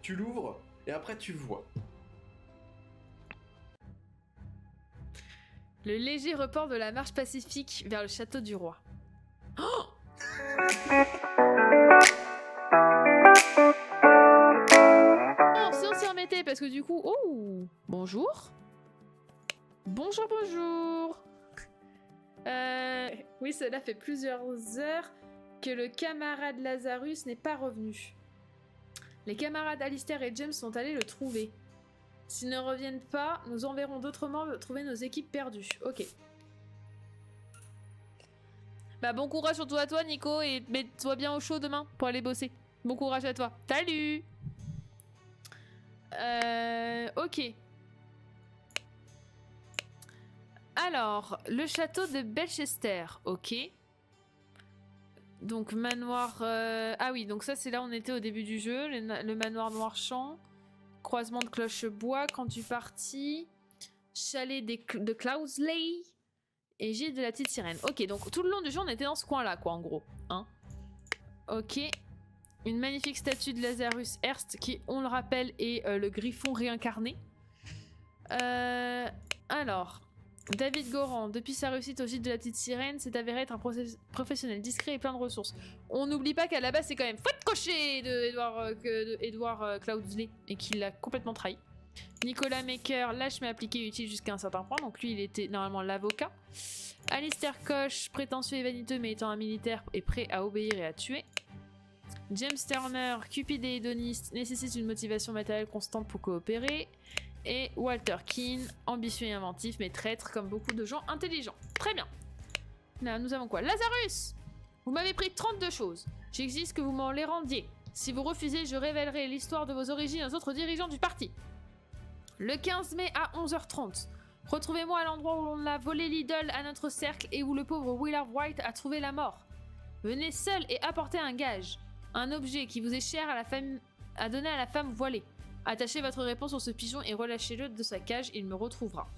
Tu l'ouvres et après tu vois. Le léger report de la marche pacifique vers le château du roi. Oh, si on s'y remettait, parce que du coup... Oh, bonjour. Bonjour, bonjour. Oui, cela fait plusieurs heures que le camarade Lazarus n'est pas revenu. Les camarades Alistair et James sont allés le trouver. S'ils ne reviennent pas, nous enverrons d'autres membres trouver nos équipes perdues. Ok. Bah bon courage surtout à toi Nico et mets-toi bien au chaud demain pour aller bosser. Bon courage à toi. Salut. Ok. Alors, le château de Belchester, ok. Donc manoir... Ah oui, donc ça c'est là où on était au début du jeu, le manoir Noirchamp. Croisement de cloche-bois, camp du parti, chalet de Cloudsley et gîte de la petite sirène. Ok, donc tout le long du jeu on était dans ce coin-là, quoi, en gros. Hein, ok. Une magnifique statue de Lazarus Hearst qui, on le rappelle, est le griffon réincarné. Alors... David Goran, depuis sa réussite au gîte de la petite sirène, s'est avéré être un professionnel discret et plein de ressources. On n'oublie pas qu'à la base c'est quand même Fouette Cocher de Edward Cloudsley et qu'il l'a complètement trahi. Nicolas Maker, lâche mais appliqué et utile jusqu'à un certain point, donc lui il était normalement l'avocat. Alistair Koch, prétentieux et vaniteux mais étant un militaire et prêt à obéir et à tuer. James Turner, cupide et hédoniste, nécessite une motivation matérielle constante pour coopérer. Et Walter Keane, ambitieux et inventif, mais traître comme beaucoup de gens intelligents. Très bien. Là, nous avons quoi? Lazarus! Vous m'avez pris 32 choses. J'exige que vous m'en les rendiez. Si vous refusez, je révélerai l'histoire de vos origines aux autres dirigeants du parti. Le 15 mai à 11h30. Retrouvez-moi à l'endroit où l'on a volé l'idole à notre cercle et où le pauvre Willard White a trouvé la mort. Venez seul et apportez un gage. Un objet qui vous est cher à donner à la femme voilée. Attachez votre réponse sur ce pigeon et relâchez-le de sa cage, il me retrouvera.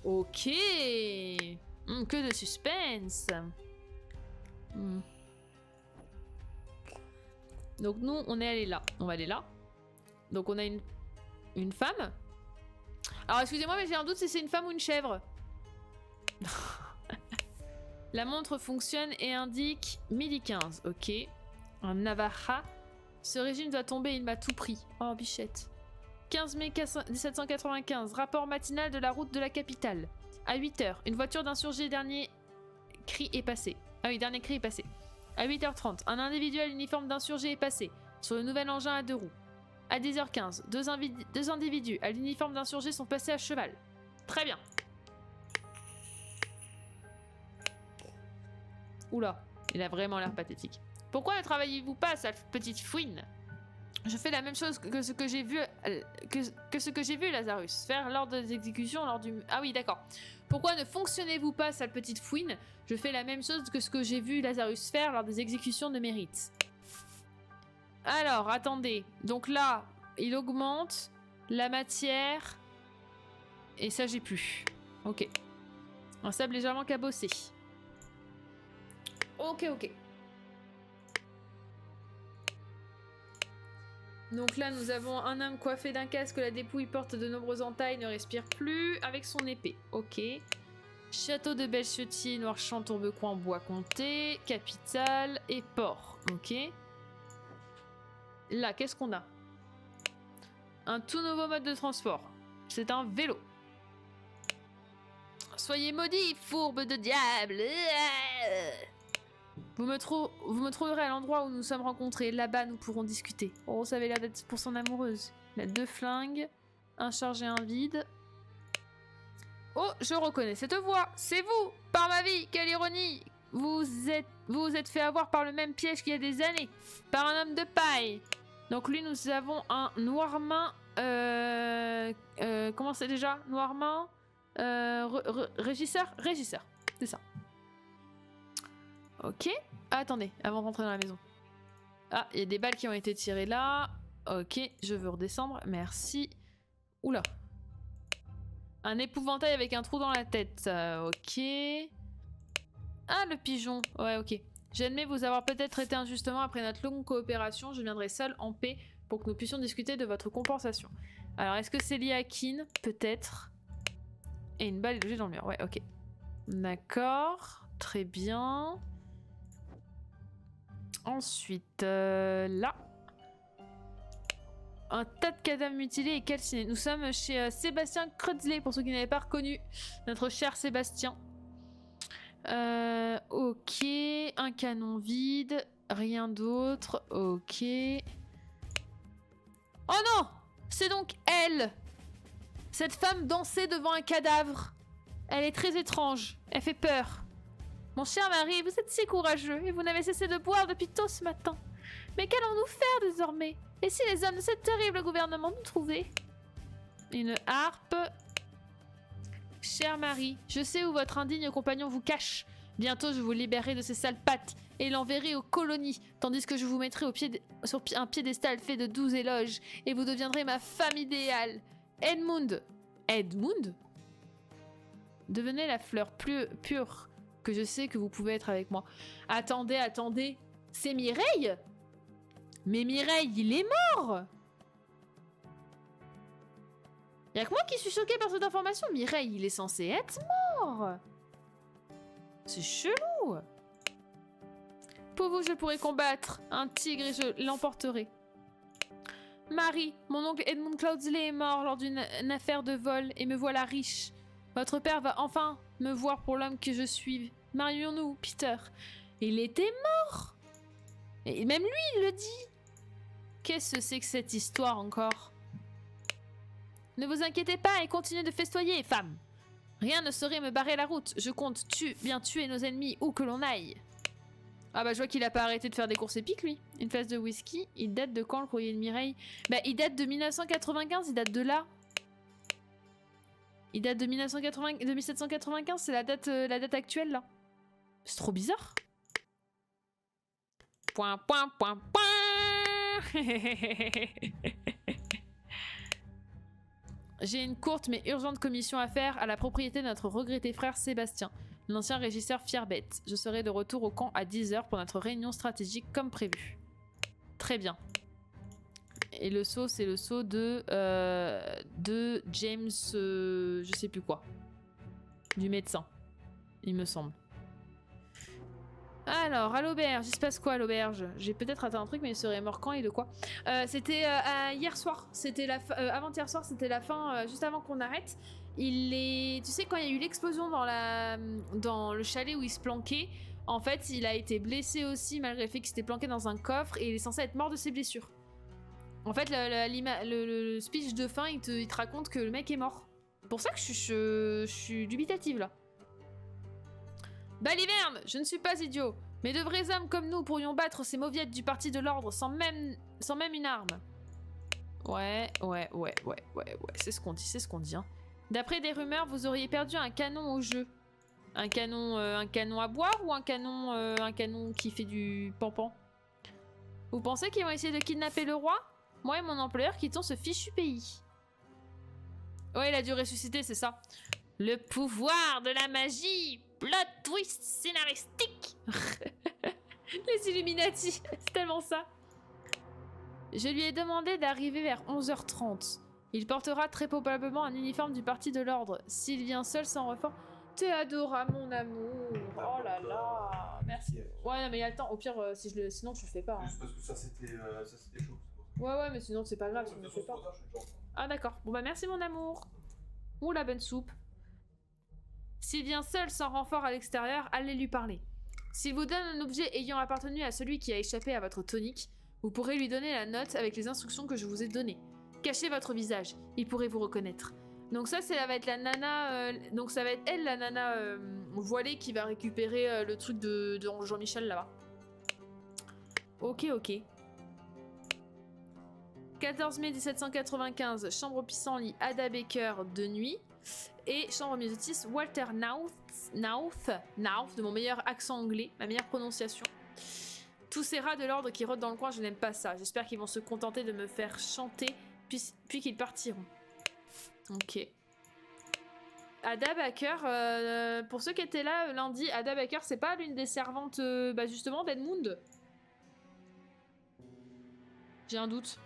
Ok. Que de suspense. Donc nous, on est allé là. On va aller là. Donc on a une femme. Alors excusez-moi, mais j'ai un doute si c'est une femme ou une chèvre. La montre fonctionne et indique midi 15. Ok. Un Navaja. Ce régime doit tomber, il m'a tout pris. Oh, bichette. 15 mai 1795, rapport matinal de la route de la capitale. À 8h, une voiture d'insurgés, dernier cri est passé. Ah oui, dernier cri est passé. À 8h30, un individu à l'uniforme d'insurgé est passé, sur le nouvel engin à 2 roues. À 10h15, deux individus à l'uniforme d'insurgé sont passés à cheval. Très bien. Oula, il a vraiment l'air pathétique. Pourquoi ne travaillez-vous pas, sale petite fouine ? Je fais la même chose que ce que j'ai vu, ce que j'ai vu Lazarus faire lors des exécutions, lors du... Ah oui, d'accord. Pourquoi ne fonctionnez-vous pas, sale petite fouine ? Je fais la même chose que ce que j'ai vu Lazarus faire lors des exécutions de mérite. Alors, attendez. Donc là, il augmente la matière. Et ça, j'ai plus. Ok. Un sable légèrement cabossé. Ok. Donc là, nous avons un homme coiffé d'un casque, la dépouille porte de nombreuses entailles, ne respire plus, avec son épée. Ok. Château de Belchetier, Noirchamp, Tourbecoing, Bois Comté, capitale et port. Ok. Là, qu'est-ce qu'on a? Un tout nouveau mode de transport. C'est un vélo. Soyez maudits, fourbe de diable. Vous me trouverez à l'endroit où nous sommes rencontrés. Là-bas, nous pourrons discuter. Oh, ça avait l'air d'être pour son amoureuse. Il a 2 flingues, un chargé, un vide. Oh, je reconnais cette voix. C'est vous. Par ma vie, quelle ironie. Vous vous êtes fait avoir par le même piège qu'il y a des années. Par un homme de paille. Donc lui, nous avons un Noirmain. Comment c'est déjà? Noirmain. Régisseur. C'est ça. Ok. Ah, attendez, avant de rentrer dans la maison. Ah, il y a des balles qui ont été tirées là. Ok, je veux redescendre. Merci. Oula. Un épouvantail avec un trou dans la tête. Ok. Ah, le pigeon. Ouais, ok. J'admets vous avoir peut-être traité injustement après notre longue coopération. Je viendrai seul en paix pour que nous puissions discuter de votre compensation. Alors, est-ce que c'est lié à Kin? Peut-être. Et une balle est logée dans le mur. Ouais, ok. D'accord. Très bien. Ensuite, là. Un tas de cadavres mutilés et calcinés. Nous sommes chez Sébastien Creutzley, pour ceux qui n'avaient pas reconnu notre cher Sébastien. Ok. Un canon vide. Rien d'autre. Ok. Oh non! C'est donc elle! Cette femme dansait devant un cadavre. Elle est très étrange. Elle fait peur. Mon cher mari, vous êtes si courageux et vous n'avez cessé de boire depuis tôt ce matin. Mais qu'allons-nous faire désormais? Et si les hommes de ce terrible gouvernement nous trouvaient? Une harpe. Cher mari, je sais où votre indigne compagnon vous cache. Bientôt je vous libérerai de ces sales pattes et l'enverrai aux colonies, tandis que je vous mettrai sur un piédestal fait de 12 éloges et vous deviendrez ma femme idéale. Edmund. Edmund? Devenez la fleur plus pure que je sais que vous pouvez être avec moi. Attendez, attendez. C'est Mireille? Mais Mireille, il est mort! Y'a que moi qui suis choquée par cette information. Mireille, il est censé être mort. C'est chelou. Pour vous, je pourrais combattre un tigre et je l'emporterai. Marie, mon oncle Edmund Cloudsley est mort lors d'une affaire de vol et me voilà riche. Votre père va enfin me voir pour l'homme que je suis. Marions-nous, Peter. Il était mort. Et même lui, il le dit. Qu'est-ce que c'est que cette histoire encore? Ne vous inquiétez pas et continuez de festoyer, femme. Rien ne saurait me barrer la route. Je compte bien tuer nos ennemis où que l'on aille. Ah bah je vois qu'il a pas arrêté de faire des courses épiques lui. Une flasse de whisky. Il date de quand le courrier de Mireille? Bah il date de 1995, il date de là. Il date de 1795, c'est la date actuelle là. C'est trop bizarre. Point, point, point, point. J'ai une courte mais urgente commission à faire à la propriété de notre regretté frère Sébastien, l'ancien régisseur Fierbette. Je serai de retour au camp à 10h pour notre réunion stratégique comme prévu. Très bien. Et le sceau, c'est le sceau de James... je sais plus quoi. Du médecin, il me semble. Alors, à l'auberge, il se passe quoi à l'auberge? J'ai peut-être raté un truc, mais il serait mort quand et de quoi? C'était hier soir, c'était avant-hier soir, c'était la fin, juste avant qu'on arrête. Tu sais, quand il y a eu l'explosion dans le chalet où il se planquait, en fait, il a été blessé aussi, malgré le fait qu'il s'était planqué dans un coffre, et il est censé être mort de ses blessures. En fait, le speech de fin, il te raconte que le mec est mort. C'est pour ça que je suis dubitative, là. Baliverne, je ne suis pas idiot, mais de vrais hommes comme nous pourrions battre ces mauviettes du parti de l'ordre sans même une arme. Ouais, c'est ce qu'on dit, hein. D'après des rumeurs, vous auriez perdu un canon au jeu. Un canon à boire ou un canon qui fait du pampan? Vous pensez qu'ils vont essayer de kidnapper le roi? Moi et mon employeur quittons ce fichu pays. Ouais, il a dû ressusciter, c'est ça. Le pouvoir de la magie! Plot twist scénaristique. Les Illuminati, c'est tellement ça. Je lui ai demandé d'arriver vers 11h30. Il portera très probablement un uniforme du parti de l'ordre. S'il vient seul sans renfort... T'es adorable, mon amour. Oh là là. Merci. Ouais, non, mais il y a le temps. Au pire, sinon tu le fais pas. Hein. Juste parce que ça c'était chaud. Ouais, mais sinon c'est pas grave, sinon je le fais pas. Ah d'accord. Bon bah merci mon amour. Ouh la bonne soupe. S'il vient seul sans renfort à l'extérieur, allez lui parler. S'il vous donne un objet ayant appartenu à celui qui a échappé à votre tonique, vous pourrez lui donner la note avec les instructions que je vous ai données. Cachez votre visage, il pourrait vous reconnaître. Donc ça, ça va être la nana... donc ça va être elle, la nana voilée, qui va récupérer le truc de Jean-Michel là-bas. Ok. 14 mai 1795, chambre pissenlit Ada Baker de nuit. Et chambre myosotis Walter Knauth, de mon meilleur accent anglais, ma meilleure prononciation. Tous ces rats de l'ordre qui rôdent dans le coin, je n'aime pas ça. J'espère qu'ils vont se contenter de me faire chanter, puis qu'ils partiront. Ok. Ada Baker, pour ceux qui étaient là lundi, Ada Baker, c'est pas l'une des servantes justement d'Edmund? J'ai un doute.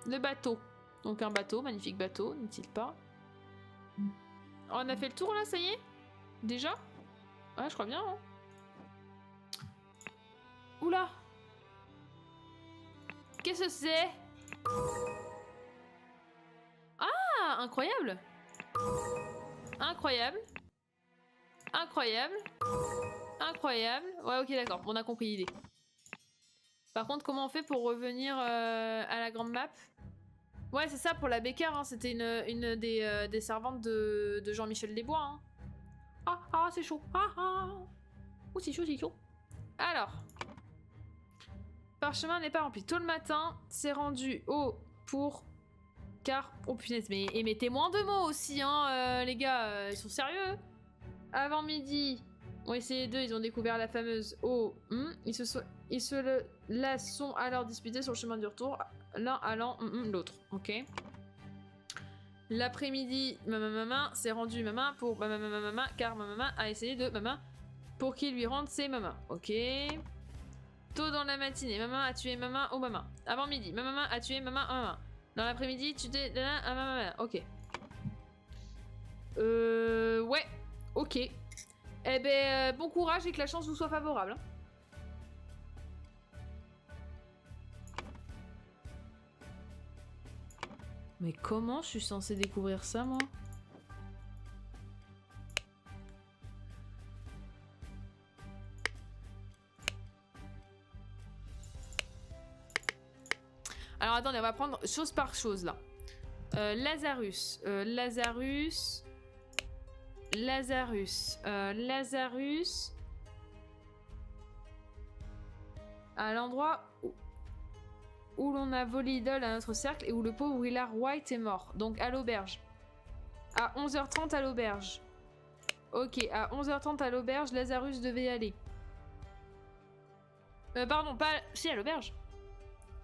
Le bateau. Donc un bateau, magnifique bateau, n'est-il pas? Oh, on a fait le tour là, ça y est? Déjà? Ouais, je crois bien. Hein. Oula! Qu'est-ce que c'est? Ah, incroyable! Incroyable! Incroyable! Incroyable! Ouais, ok, d'accord, on a compris l'idée. Par contre, comment on fait pour revenir à la grande map? Ouais, c'est ça, pour la Becker, hein, c'était une des servantes de Jean-Michel Desbois. Hein. Ah, c'est chaud. Oh, c'est chaud, c'est chaud. Alors. Parchemin n'est pas rempli. Tôt le matin, c'est rendu au pour... Car... Oh punaise, mais mettez-moi en 2 mots aussi, hein, les gars, ils sont sérieux. Avant midi, on essayé deux, ils ont découvert la fameuse eau. Ils se la sont alors disputés sur le chemin du retour, l'un allant l'autre, ok. L'après-midi, maman s'est rendu maman pour maman car maman a essayé de maman pour qu'il lui rende ses mamas, ok. Tôt dans la matinée, maman a tué maman au maman. Avant midi, maman a tué maman. Dans l'après-midi, tu t'es à maman, ok. Ouais, ok. Eh ben, bon courage et que la chance vous soit favorable. Hein. Mais comment je suis censée découvrir ça, moi? Alors attendez, on va prendre chose par chose, là. Lazarus. À l'endroit où l'on a volé l'idole à notre cercle et où le pauvre Willard White est mort. Donc à l'auberge. À 11h30 à l'auberge. Ok, à 11h30 à l'auberge, Lazarus devait y aller. Pardon, pas... Si, à l'auberge.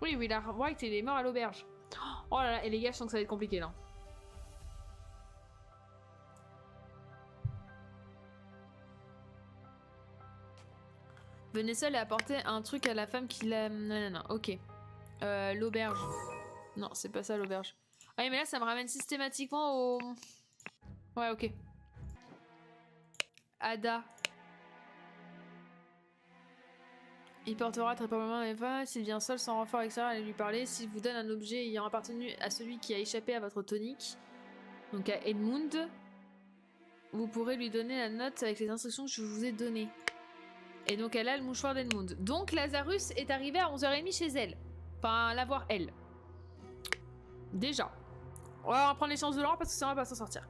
Oui, Willard White, il est mort à l'auberge. Oh là là, et les gars, je sens que ça va être compliqué, là. Venez seul et apporter un truc à la femme qui l'a... Non, ok. L'auberge. Non, c'est pas ça, l'auberge. Ah oui, mais là, ça me ramène systématiquement au... Ouais, ok. Ada. Il portera très probablement les femmes. S'il vient seul sans renfort extérieur, allez lui parler. S'il vous donne un objet ayant appartenu à celui qui a échappé à votre tonique, donc à Edmund, vous pourrez lui donner la note avec les instructions que je vous ai données. Et donc elle a le mouchoir d'Edmund. Donc Lazarus est arrivé à 11h30 chez elle. Enfin, la voir elle. Déjà. On va prendre les chances de l'or parce que ça va pas s'en sortir.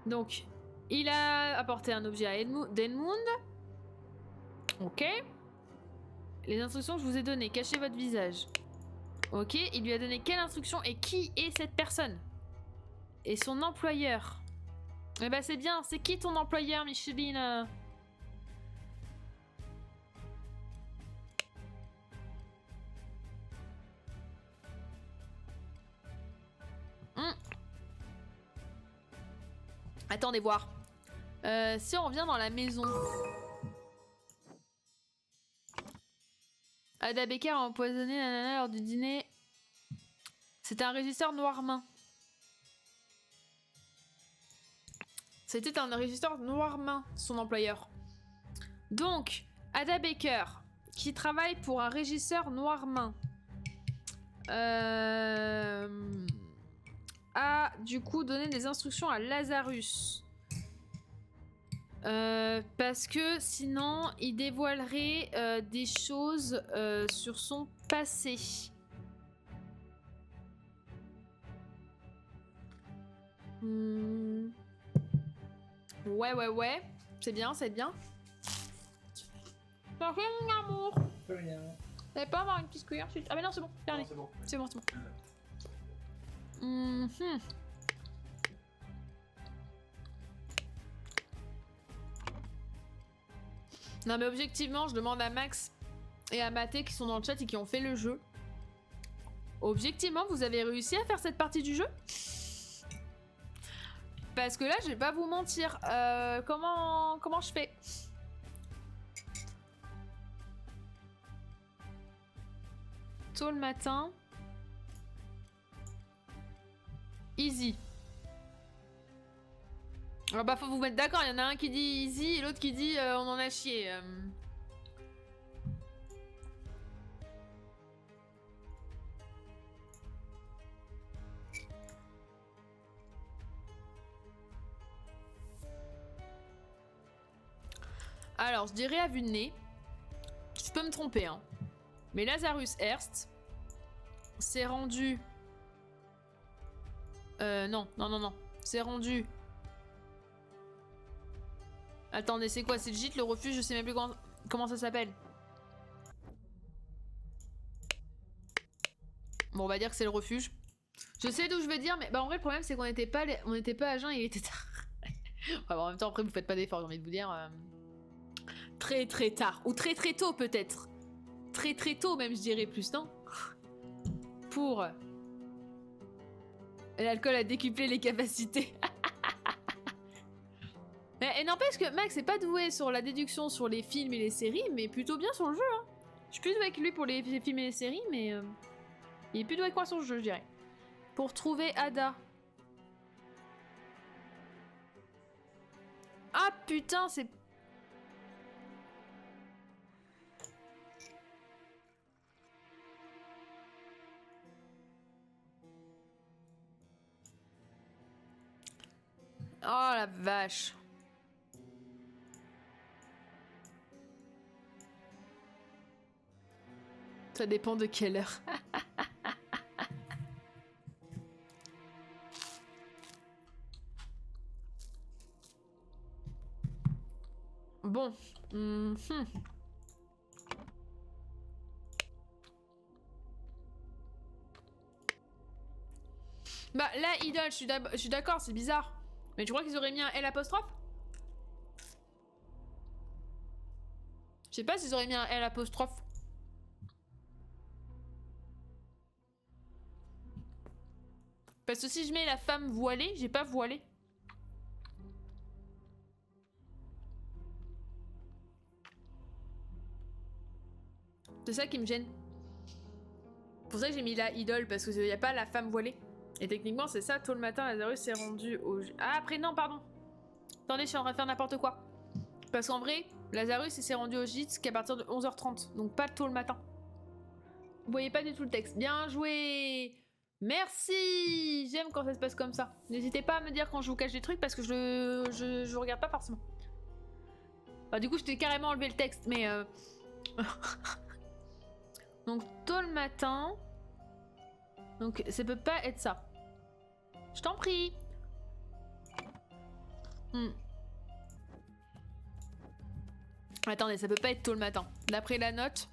Donc, il a apporté un objet à Edmund. Ok. Les instructions que je vous ai données. Cachez votre visage. Ok. Il lui a donné quelle instruction et qui est cette personne? Et son employeur. Eh ben c'est bien. C'est qui ton employeur, Micheline? Attendez voir. Si on revient dans la maison. Ada Becker a empoisonné Nanana lors du dîner. C'était un régisseur noirmain. C'était un régisseur noirmain, son employeur. Donc, Ada Becker, qui travaille pour un régisseur noirmain, a du coup donné des instructions à Lazarus. Parce que sinon, il dévoilerait des choses sur son passé. Ouais. C'est bien, c'est bien. Ça fait mon amour. Plus rien. Vous n'allez pas avoir une petite cuillère? Ah mais non, c'est bon. Regardez. C'est bon. C'est bon. Non mais objectivement, je demande à Max et à Maté qui sont dans le chat et qui ont fait le jeu. Objectivement, vous avez réussi à faire cette partie du jeu? Parce que là, je vais pas vous mentir. Comment je fais? Tôt le matin. Easy. Alors bah faut vous mettre d'accord, il y en a un qui dit easy et l'autre qui dit on en a chié. Alors je dirais à vue de nez, je peux me tromper hein, mais Lazarus Hearst s'est rendu... non, c'est rendu... Attendez, c'est quoi? C'est le gîte, le refuge, je sais même plus comment ça s'appelle. Bon, on va dire que c'est le refuge. Je sais d'où je veux dire, mais bah en vrai le problème c'est qu'on n'était pas à jeun, il était tard. Enfin, bon, en même temps après vous faites pas d'efforts, j'ai envie de vous dire. Très très tard, ou très très tôt peut-être. Très très tôt même je dirais plus, non? Pour... L'alcool a décuplé les capacités. Mais n'empêche que Max est pas doué sur la déduction sur les films et les séries, mais plutôt bien sur le jeu. Hein. Je suis plus doué que lui pour les films et les séries, mais il est plus doué que moi sur le jeu, je dirais. Pour trouver Ada. Ah putain, c'est... Oh la vache. Ça dépend de quelle heure. Bon. Bah là, idole, je suis d'accord, c'est bizarre. Mais tu crois qu'ils auraient mis un L apostrophe? Je sais pas s'ils auraient mis un L apostrophe. Parce que si je mets la femme voilée, j'ai pas voilé. C'est ça qui me gêne. C'est pour ça que j'ai mis la idole, parce qu'il n'y a pas la femme voilée. Et techniquement, c'est ça, tôt le matin, Lazarus s'est rendu au... Ah, après, non, pardon. Attendez, je suis en train de faire n'importe quoi. Parce qu'en vrai, Lazarus s'est rendu au gîte qu'à partir de 11h30. Donc pas tôt le matin. Vous voyez pas du tout le texte. Bien joué! Merci! J'aime quand ça se passe comme ça. N'hésitez pas à me dire quand je vous cache des trucs parce que je regarde pas forcément. Bah, du coup, je t'ai carrément enlevé le texte, mais... Donc, tôt le matin... Donc, ça peut pas être ça. Je t'en prie! Attendez, ça peut pas être tôt le matin. D'après la note,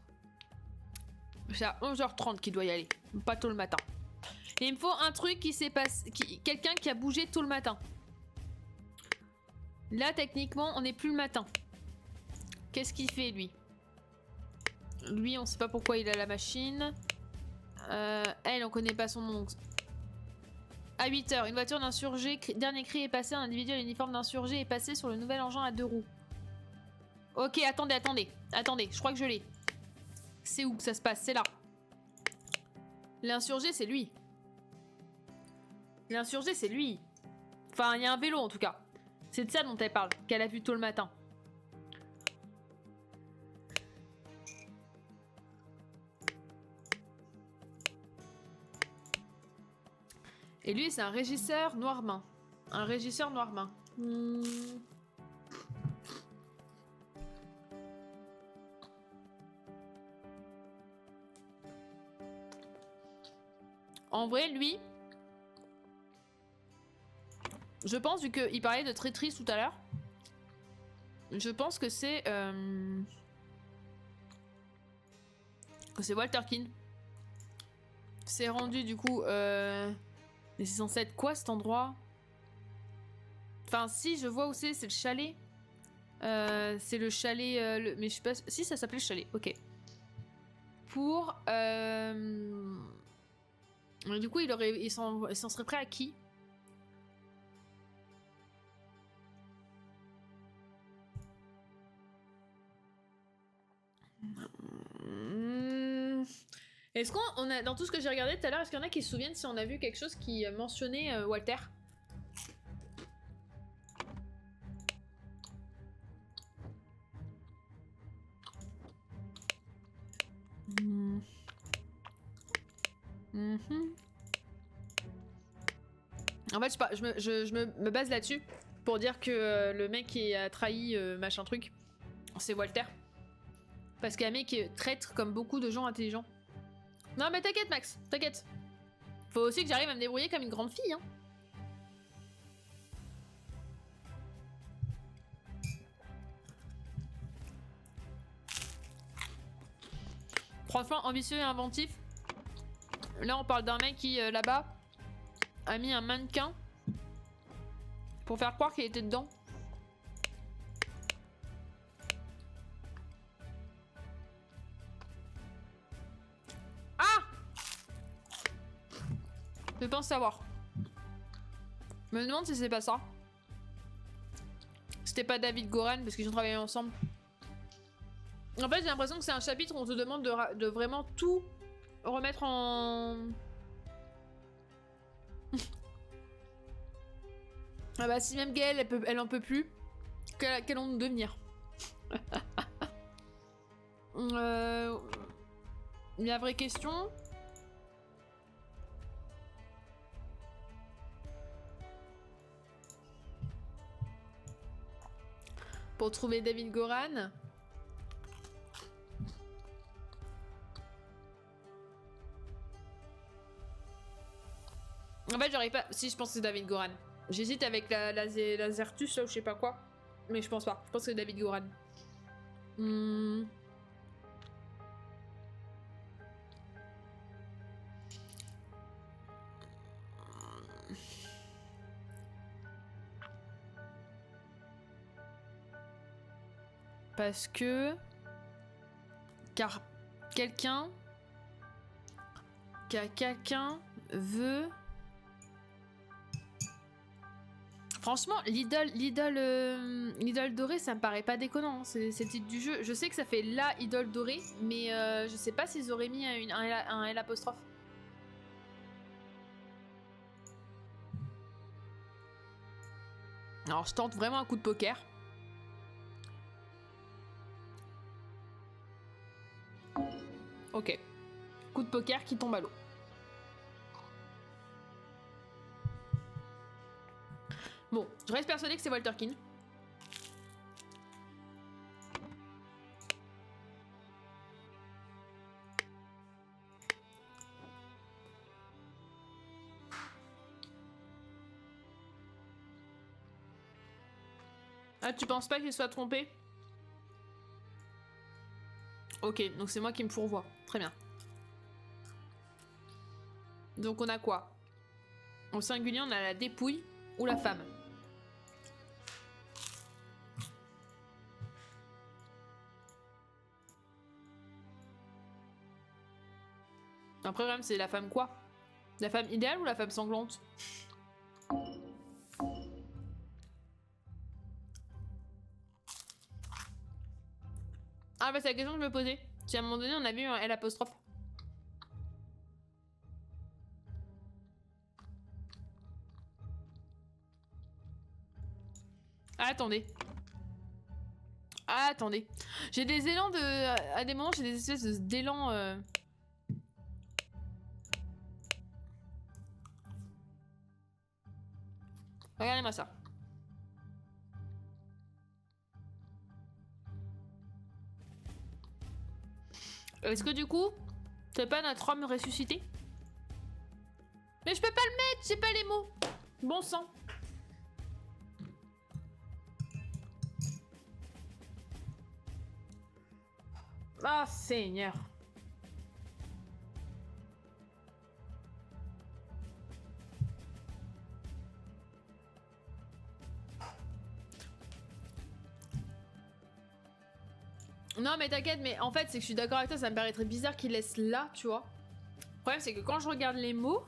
c'est à 11h30 qu'il doit y aller. Pas tôt le matin. Et il me faut un truc qui s'est passé... Quelqu'un qui a bougé tôt le matin. Là, techniquement, on n'est plus le matin. Qu'est-ce qu'il fait, lui? Lui, on sait pas pourquoi il a la machine. Elle, on connaît pas son nom. À 8h, une voiture d'insurgé, dernier cri est passé, un individu à l'uniforme d'insurgé est passé sur le nouvel engin à 2 roues. Ok, attendez, je crois que je l'ai. C'est où que ça se passe? C'est là. L'insurgé, c'est lui. L'insurgé, c'est lui. Enfin, il y a un vélo en tout cas. C'est de ça dont elle parle, qu'elle a vu tôt le matin. Et lui, c'est un régisseur noir-main. Un régisseur noir-main. En vrai, lui... Je pense, vu qu'il parlait de traîtrise tout à l'heure, je pense que c'est... que c'est Walter Keane. C'est rendu, du coup... Mais c'est censé être quoi cet endroit? Enfin, si, je vois où c'est le chalet. C'est le chalet. Mais je sais pas. Si, ça s'appelait le chalet, ok. Pour. Du coup, il s'en serait prêt à qui? Est-ce qu'on a, dans tout ce que j'ai regardé tout à l'heure, est-ce qu'il y en a qui se souviennent si on a vu quelque chose qui mentionnait Walter? En fait, je me base là-dessus pour dire que le mec qui a trahi machin truc, c'est Walter. Parce qu'un mec est traître comme beaucoup de gens intelligents. Non mais t'inquiète Max, t'inquiète. Faut aussi que j'arrive à me débrouiller comme une grande fille, hein. Franchement, ambitieux et inventif. Là, on parle d'un mec qui, là-bas, a mis un mannequin pour faire croire qu'il était dedans. Ah! Je pense savoir. Je me demande si c'est pas ça. C'était pas David Goran parce qu'ils ont travaillé ensemble. En fait, j'ai l'impression que c'est un chapitre où on te demande de vraiment tout remettre en... Ah bah si même Gaëlle, elle en peut plus, qu'allons-nous devenir? La vraie question... Pour trouver David Goran... En fait, j'aurais pas... Si, je pense que c'est David Goran. J'hésite avec la Zertus, là, ou je sais pas quoi. Mais je pense pas. Je pense que c'est David Goran. Parce que... Car quelqu'un veut... Franchement, l'idole dorée, ça me paraît pas déconnant. Hein. C'est le titre du jeu. Je sais que ça fait la idole dorée, mais je sais pas s'ils auraient mis un L apostrophe. Alors, je tente vraiment un coup de poker. Ok. Coup de poker qui tombe à l'eau. Bon, je reste persuadée que c'est Walter Keane. Ah, tu penses pas qu'il soit trompé? Ok, donc c'est moi qui me fourvoie. Très bien. Donc on a quoi? Au singulier, on a la dépouille ou la femme. Après, le problème, c'est la femme quoi? La femme idéale ou la femme sanglante? Ah bah c'est la question que je me posais. Si à un moment donné on a vu un L apostrophe. Ah, attendez. Ah, attendez. J'ai des élans de... À des moments, j'ai des espèces d'élans... Regardez-moi ça. Est-ce que du coup, c'est pas notre homme ressuscité? Mais je peux pas le mettre, j'ai pas les mots. Bon sang. Ah, Seigneur. Non mais t'inquiète, mais en fait c'est que je suis d'accord avec toi, ça me paraîtrait bizarre qu'il laisse là, tu vois. Le problème c'est que quand je regarde les mots,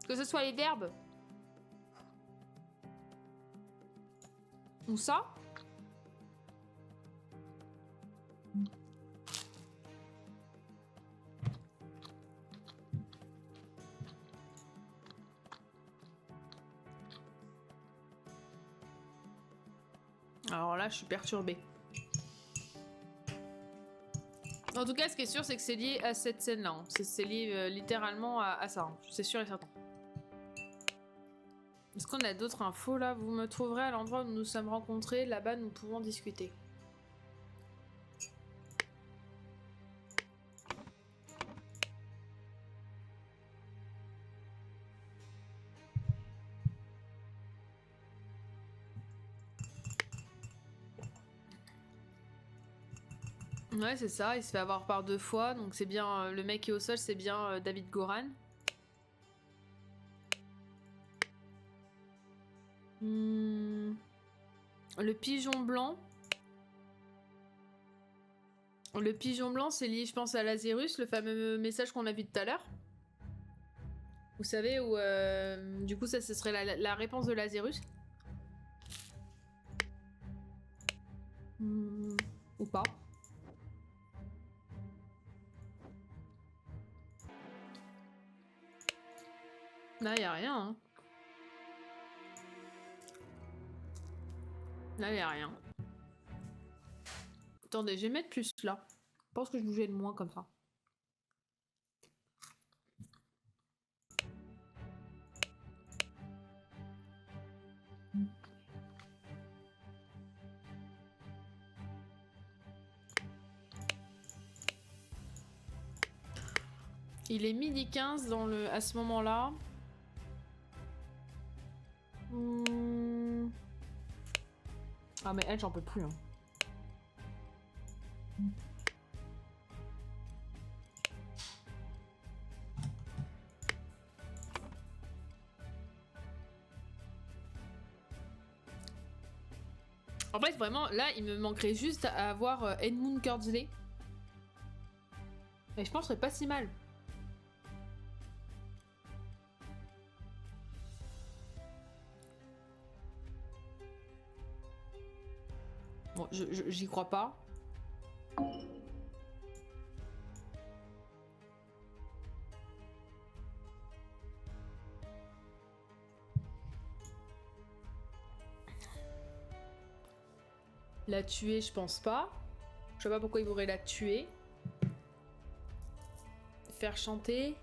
que ce soit les verbes ou ça, Alors là, je suis perturbée. En tout cas, ce qui est sûr, c'est que c'est lié à cette scène-là. Hein. C'est lié littéralement à ça. Hein. C'est sûr et certain. Est-ce qu'on a d'autres infos là? Vous me trouverez à l'endroit où nous nous sommes rencontrés. Là-bas, nous pouvons discuter. Ouais, c'est ça, il se fait avoir par 2 fois, donc c'est bien le mec qui est au sol, c'est bien David Goran. Le pigeon blanc. Le pigeon blanc, c'est lié, je pense, à Lazarus, le fameux message qu'on a vu tout à l'heure. Vous savez, où du coup, ça ce serait la réponse de Lazarus. Ou pas. Là, y a rien. Hein. Là, y a rien. Attendez, je vais mettre plus là. Je pense que je bougeais de moins comme ça. Il est 12h15 dans le... à ce moment-là. Ah mais elle, j'en peux plus. Hein. En fait, vraiment, là, il me manquerait juste à avoir Edmund Kingsley. Et je pense que ce serait pas si mal. Bon, j'y crois pas. La tuer, je pense pas. Je sais pas pourquoi il voudrait la tuer. Faire chanter.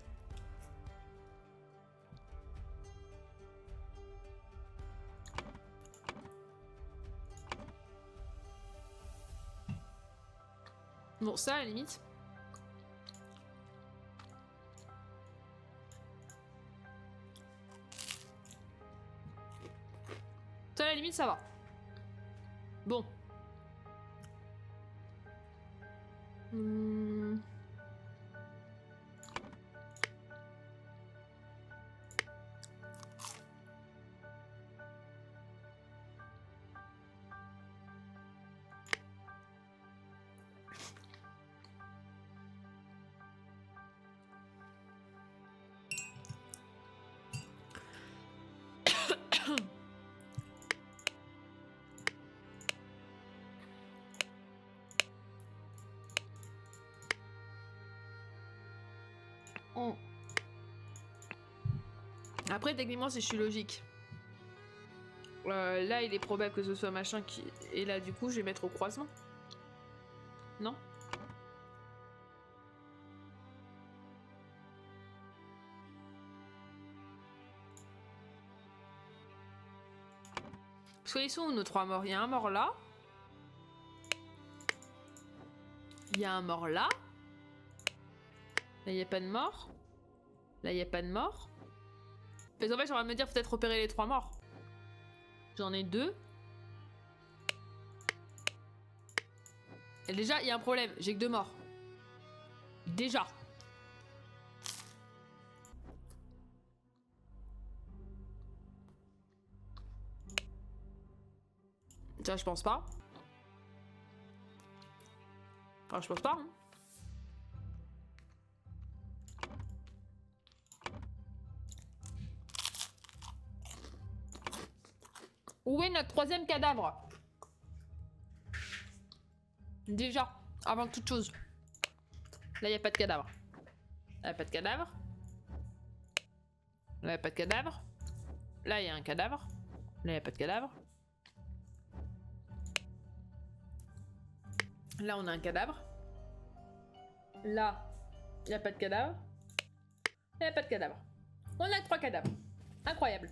Bon, ça, à la limite. Ça, à la limite, ça va. Bon. Après, techniquement, si je suis logique. Là, il est probable que ce soit machin qui... Et là, du coup, je vais mettre au croisement. Non? Parce qu'ils sont où nos 3 morts? Il y a un mort là. Il y a un mort là. Là, il n'y a pas de mort. Là, il n'y a pas de mort. Parce qu'en fait, j'aurais me dire peut-être repérer les 3 morts. J'en ai 2. Et déjà, il y a un problème. J'ai que 2 morts. Déjà. Ça, je pense pas. Enfin, je pense pas. Hein. Où est notre 3e cadavre? Déjà, avant toute chose. Là, il n'y a pas de cadavre. Là, il n'y a pas de cadavre. Là, il n'y a pas de cadavre. Là, il y a un cadavre. Là, il n'y a pas de cadavre. Là, on a un cadavre. Là, il n'y a pas de cadavre. Il n'y a pas de cadavre. On a 3 cadavres. Incroyable.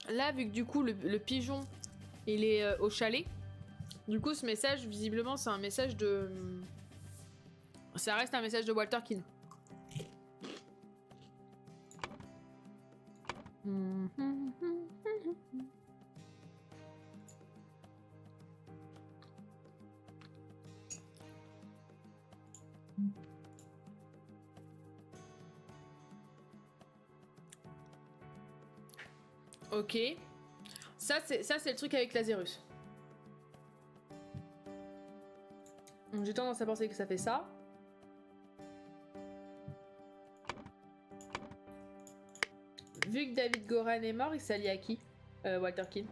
Là, vu que du coup, le pigeon, il est au chalet, du coup, ce message, visiblement, c'est un message de... Ça reste un message de Walter Keane. Ok. Ça, c'est le truc avec Lazarus. Donc, j'ai tendance à penser que ça fait ça. Vu que David Goran est mort, il s'allie à qui Walter Keane.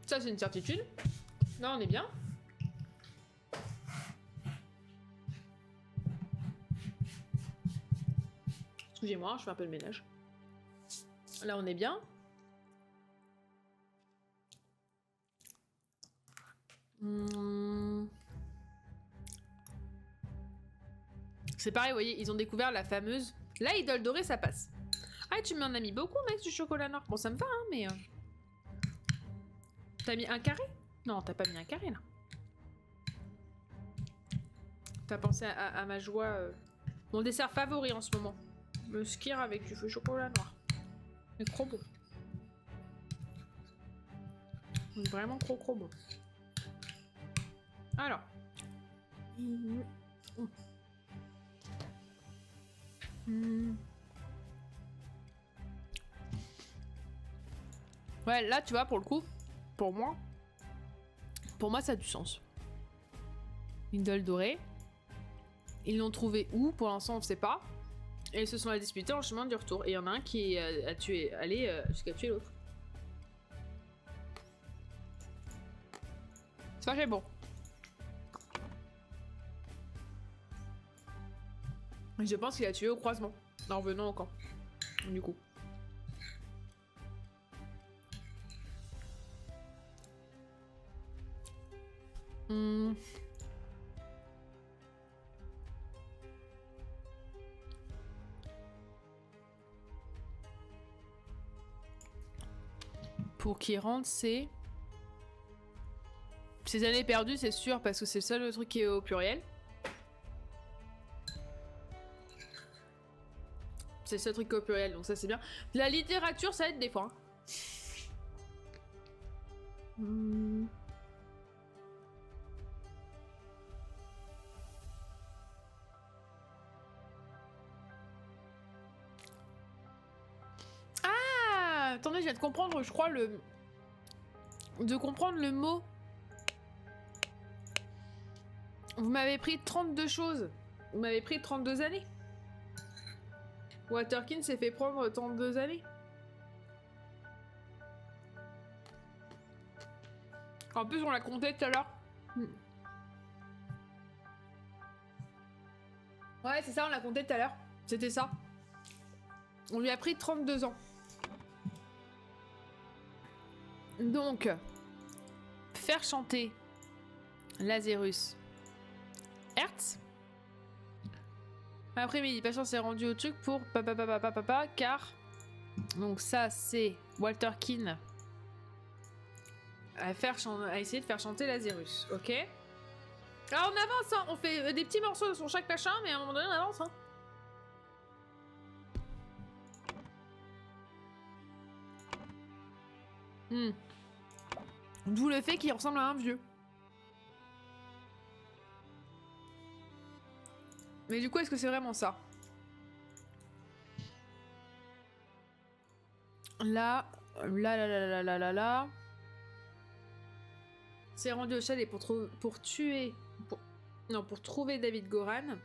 Ça, c'est une certitude. Là, on est bien. Excusez-moi, je fais un peu de ménage. Là, on est bien. C'est pareil, vous voyez, ils ont découvert la fameuse... Là, idole dorée, ça passe. Ah, tu m'en as mis beaucoup, Max, du chocolat noir. Bon, ça me va, hein, mais... T'as mis un carré? Non, t'as pas mis un carré, là. T'as pensé à ma joie... Mon dessert favori en ce moment. Le skir avec du feu chocolat noir. C'est trop beau. Vraiment trop beau. Alors. Ouais, là, tu vois, pour le coup, pour moi, ça a du sens. Idole dorée. Ils l'ont trouvé où? Pour l'instant, on ne sait pas. Et ils se sont disputés en chemin du retour. Et il y en a un qui a tué, jusqu'à tuer l'autre. Ça, c'est bon. Je pense qu'il a tué au croisement, en revenant au camp. Du coup. Pour qu'il rentre, c'est... Ces années perdues, c'est sûr, parce que c'est le seul truc qui est au pluriel. C'est le seul truc qui est au pluriel, donc ça c'est bien. La littérature, ça aide des fois. Ah, attendez, je viens de comprendre, je crois, de comprendre le mot. Vous m'avez pris 32 choses. Vous m'avez pris 32 années. Walter Keane s'est fait prendre 32 années. En plus, on l'a compté tout à l'heure. Ouais, c'est ça, on l'a compté tout à l'heure. C'était ça. On lui a pris 32 ans. Donc, faire chanter Lazarus Hertz. Après-midi, Patience s'est rendu au truc pour papa, car... Donc ça, c'est Walter Keane à essayer de faire chanter Lazarus, ok? Alors on avance, hein, on fait des petits morceaux sur chaque machin, mais à un moment donné, on avance, hein. D'où le fait qu'il ressemble à un vieux. Mais du coup, est-ce que c'est vraiment ça? Là, là. C'est rendu au chalet pour tuer... Non, pour trouver David Goran.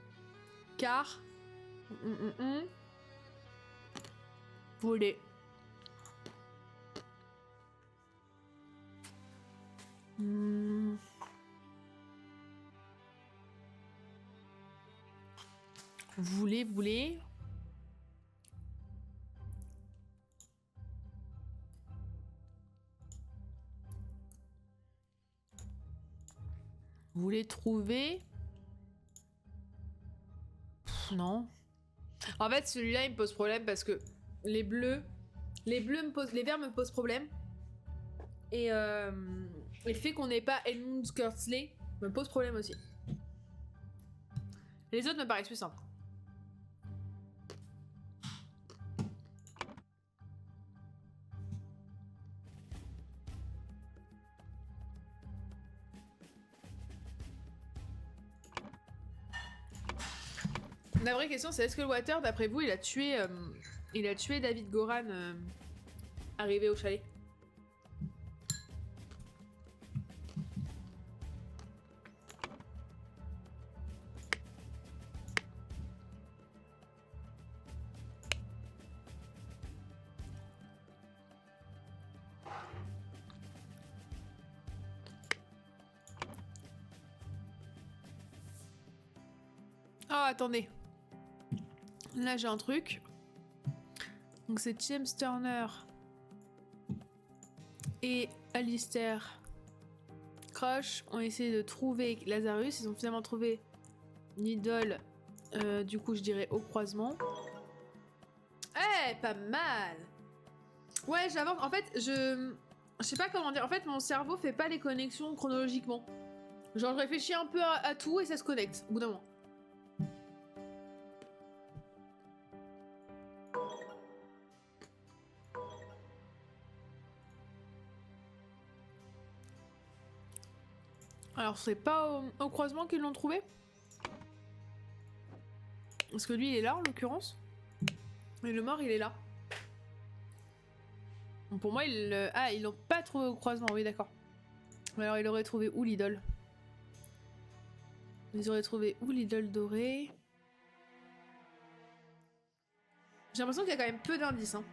Car... Voler. Voulez. Voulez trouver. Non. En fait, celui-là, il me pose problème parce que les bleus les verts me posent problème. Et le fait qu'on n'ait pas Edmund Skursley me pose problème aussi. Les autres me paraissent plus simples. La vraie question, c'est est-ce que le Water, d'après vous, il a tué David Goran arrivé au chalet? Oh, attendez. Là, j'ai un truc. Donc, c'est James Turner et Alistair Crush ont essayé de trouver Lazarus. Ils ont finalement trouvé Needle. Du coup, je dirais au croisement. Eh, pas mal. Ouais, j'avance. En fait, je sais pas comment dire. En fait, mon cerveau fait pas les connexions chronologiquement. Genre, je réfléchis un peu à tout et ça se connecte au bout d'un moment. Alors, c'est pas au croisement qu'ils l'ont trouvé? Parce que lui, il est là, en l'occurrence. Et le mort, il est là. Donc pour moi, ils l'ont pas trouvé au croisement, oui, d'accord. Mais alors, il aurait trouvé où l'idole? Ils auraient trouvé où l'idole dorée? J'ai l'impression qu'il y a quand même peu d'indices, hein.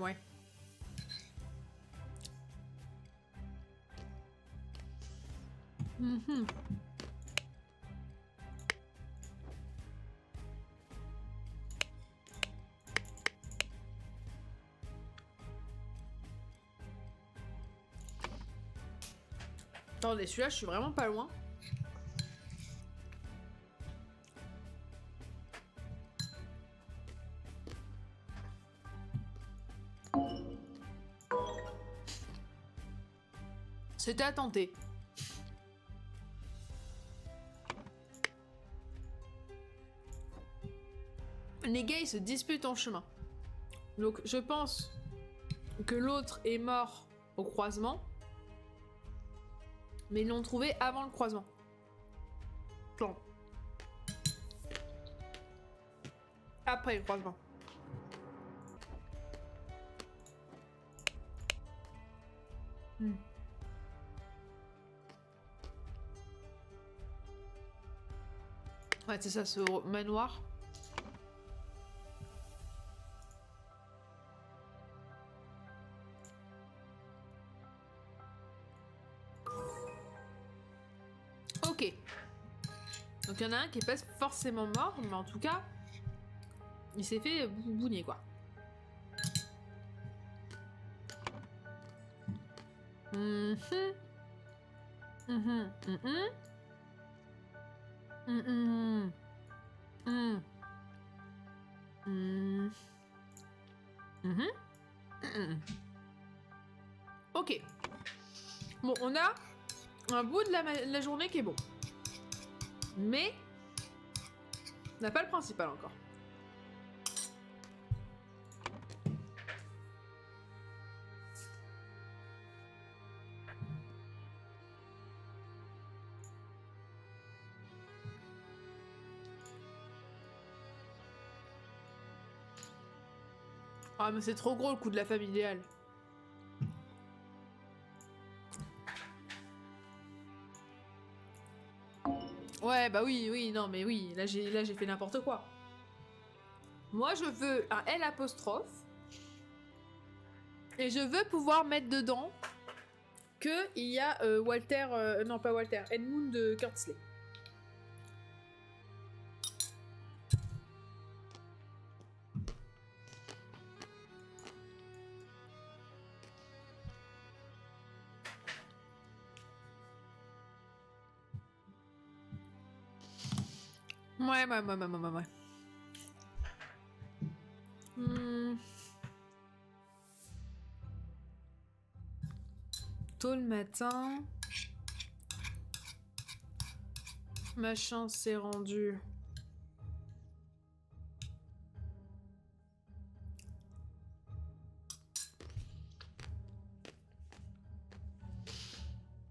Ouais. Mhm. Attendez, celui-là, je suis vraiment pas loin. C'était à tenter. Les gars, ils se disputent en chemin. Donc, je pense que l'autre est mort au croisement. Mais ils l'ont trouvé avant le croisement. Plan. Après le croisement. Ouais, c'est ça, ce manoir. Ok. Donc il y en a un qui est pas forcément mort, mais en tout cas, il s'est fait bougner quoi. Hmm. Hmm. Mhm. Mhm. Ok. Bon, on a un bout de la journée qui est bon. Mais on n'a pas le principal encore. Ah mais c'est trop gros le coup de la femme idéale. Ouais bah oui, non mais oui, là j'ai fait n'importe quoi. Moi je veux un L apostrophe et je veux pouvoir mettre dedans que il y a Walter, non pas Walter, Edmund de Kurtzley. Ouais. Hmm. Tôt le matin. Machin s'est rendu.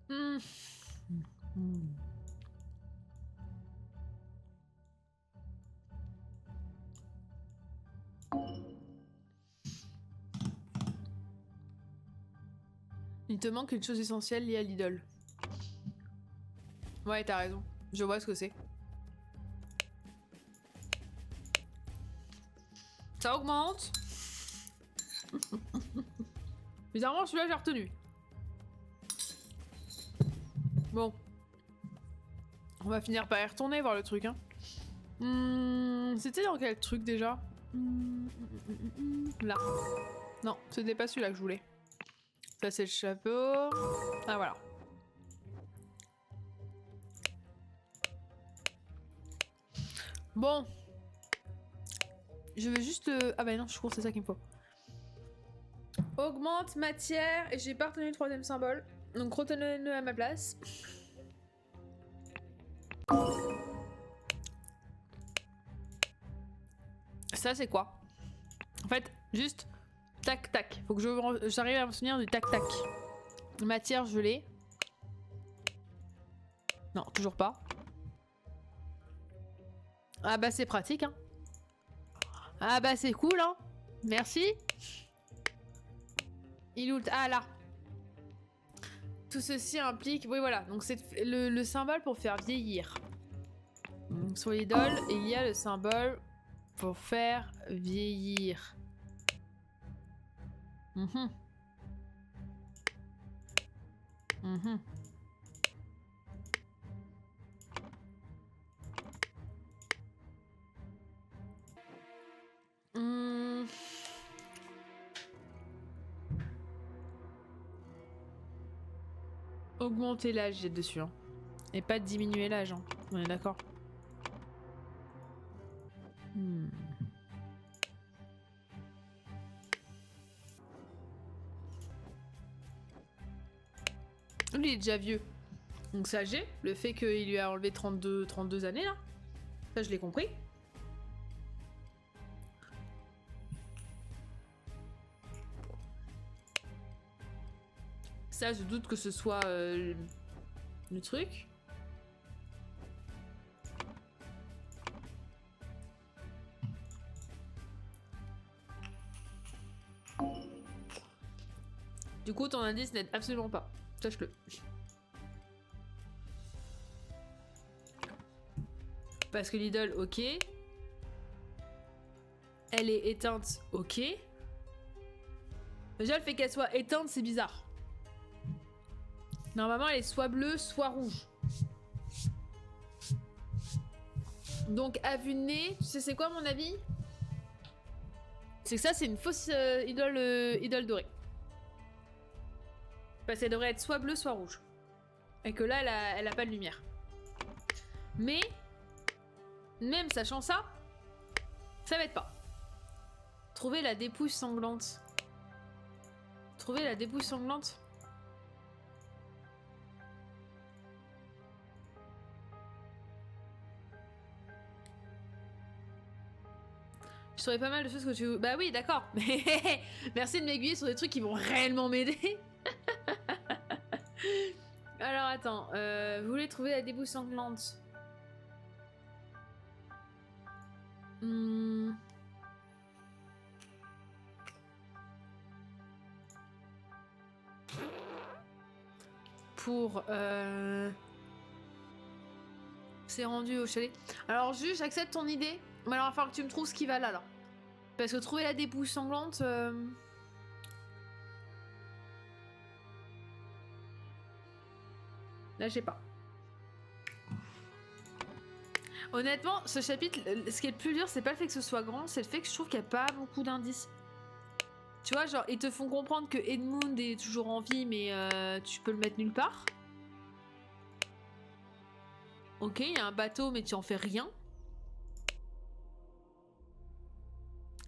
Hmm. Il te manque une chose essentielle liée à l'idole. Ouais, t'as raison. Je vois ce que c'est. Ça augmente. Bizarrement, celui-là, j'ai retenu. Bon. On va finir par y retourner voir le truc, hein. C'était dans quel truc déjà? Là. Non, c'était pas celui-là que je voulais. Ça, c'est le chapeau. Ah, voilà. Bon. Je vais juste le... Ah bah non, je cours, c'est ça qu'il me faut. Augmente matière, et j'ai pas retenu le troisième symbole. Donc retenez-le à ma place. Ça, c'est quoi? En fait, juste... Tac, tac. Faut que j'arrive à me souvenir du tac, tac. Matière, je l'ai. Non, toujours pas. Ah bah c'est pratique, hein. Ah bah c'est cool, hein. Merci. Il oult. Ah là. Tout ceci implique... Oui voilà, donc c'est le symbole pour faire vieillir. Sur l'idole, il y a le symbole pour faire vieillir. Mhm. Mhm. Hum. Augmenter l'âge, j'ai dessus. Hein. Et pas diminuer l'âge. Hein. On est d'accord. Lui, il est déjà vieux. Donc ça, j'ai. Le fait qu'il lui a enlevé 32 années, là. Ça, je l'ai compris. Ça, je doute que ce soit le truc. Du coup, ton indice n'aide absolument pas. Sache-le. Parce que l'idole, ok. Elle est éteinte, ok. Déjà, le fait qu'elle soit éteinte, c'est bizarre. Normalement, elle est soit bleue, soit rouge. Donc, à vue de nez, tu sais c'est quoi mon avis? C'est que ça, c'est une fausse idole dorée. Parce qu'elle devrait être soit bleue, soit rouge. Et que là, elle a pas de lumière. Mais même sachant ça, ça va être pas. Trouver la dépouille sanglante. Trouver la dépouille sanglante. Je saurais pas mal de choses que tu... Bah oui, d'accord. Mais merci de m'aiguiller sur des trucs qui vont réellement m'aider. Alors attends, vous voulez trouver la débouche sanglante. Pour... C'est rendu au chalet. Alors juste, j'accepte ton idée. Mais alors il va falloir que tu me trouves ce qui va là. Parce que trouver la dépouille sanglante... Là, j'ai pas. Honnêtement, ce chapitre, ce qui est le plus dur, c'est pas le fait que ce soit grand, c'est le fait que je trouve qu'il n'y a pas beaucoup d'indices. Tu vois, genre, ils te font comprendre que Edmund est toujours en vie, mais tu peux le mettre nulle part. Ok, il y a un bateau, mais tu en fais rien.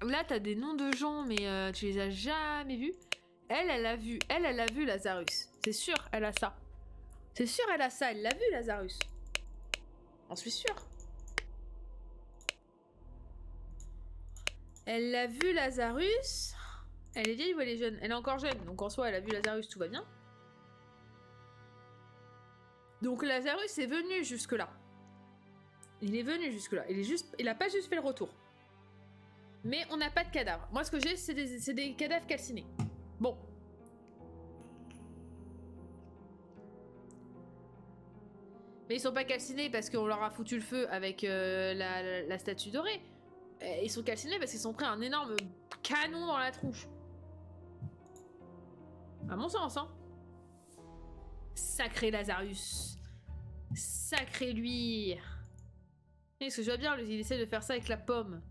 Là, t'as des noms de gens, mais tu les as jamais vus. Elle a vu Lazarus. C'est sûr, elle a ça. C'est sûr, elle a ça. Elle l'a vu, Lazarus. J'en suis sûre. Elle l'a vu, Lazarus. Elle est vieille ou elle est jeune? Elle est encore jeune, donc en soi, elle a vu Lazarus, tout va bien. Donc Lazarus est venu jusque-là. Il est venu jusque-là. Il a pas juste fait le retour. Mais on n'a pas de cadavre. Moi, ce que j'ai, c'est des cadavres calcinés. Bon. Mais ils sont pas calcinés parce qu'on leur a foutu le feu avec la statue dorée. Ils sont calcinés parce qu'ils sont pris un énorme canon dans la tronche. À mon sens, hein. Sacré Lazarus. Sacré lui. Est-ce que je vois bien, il essaie de faire ça avec la pomme.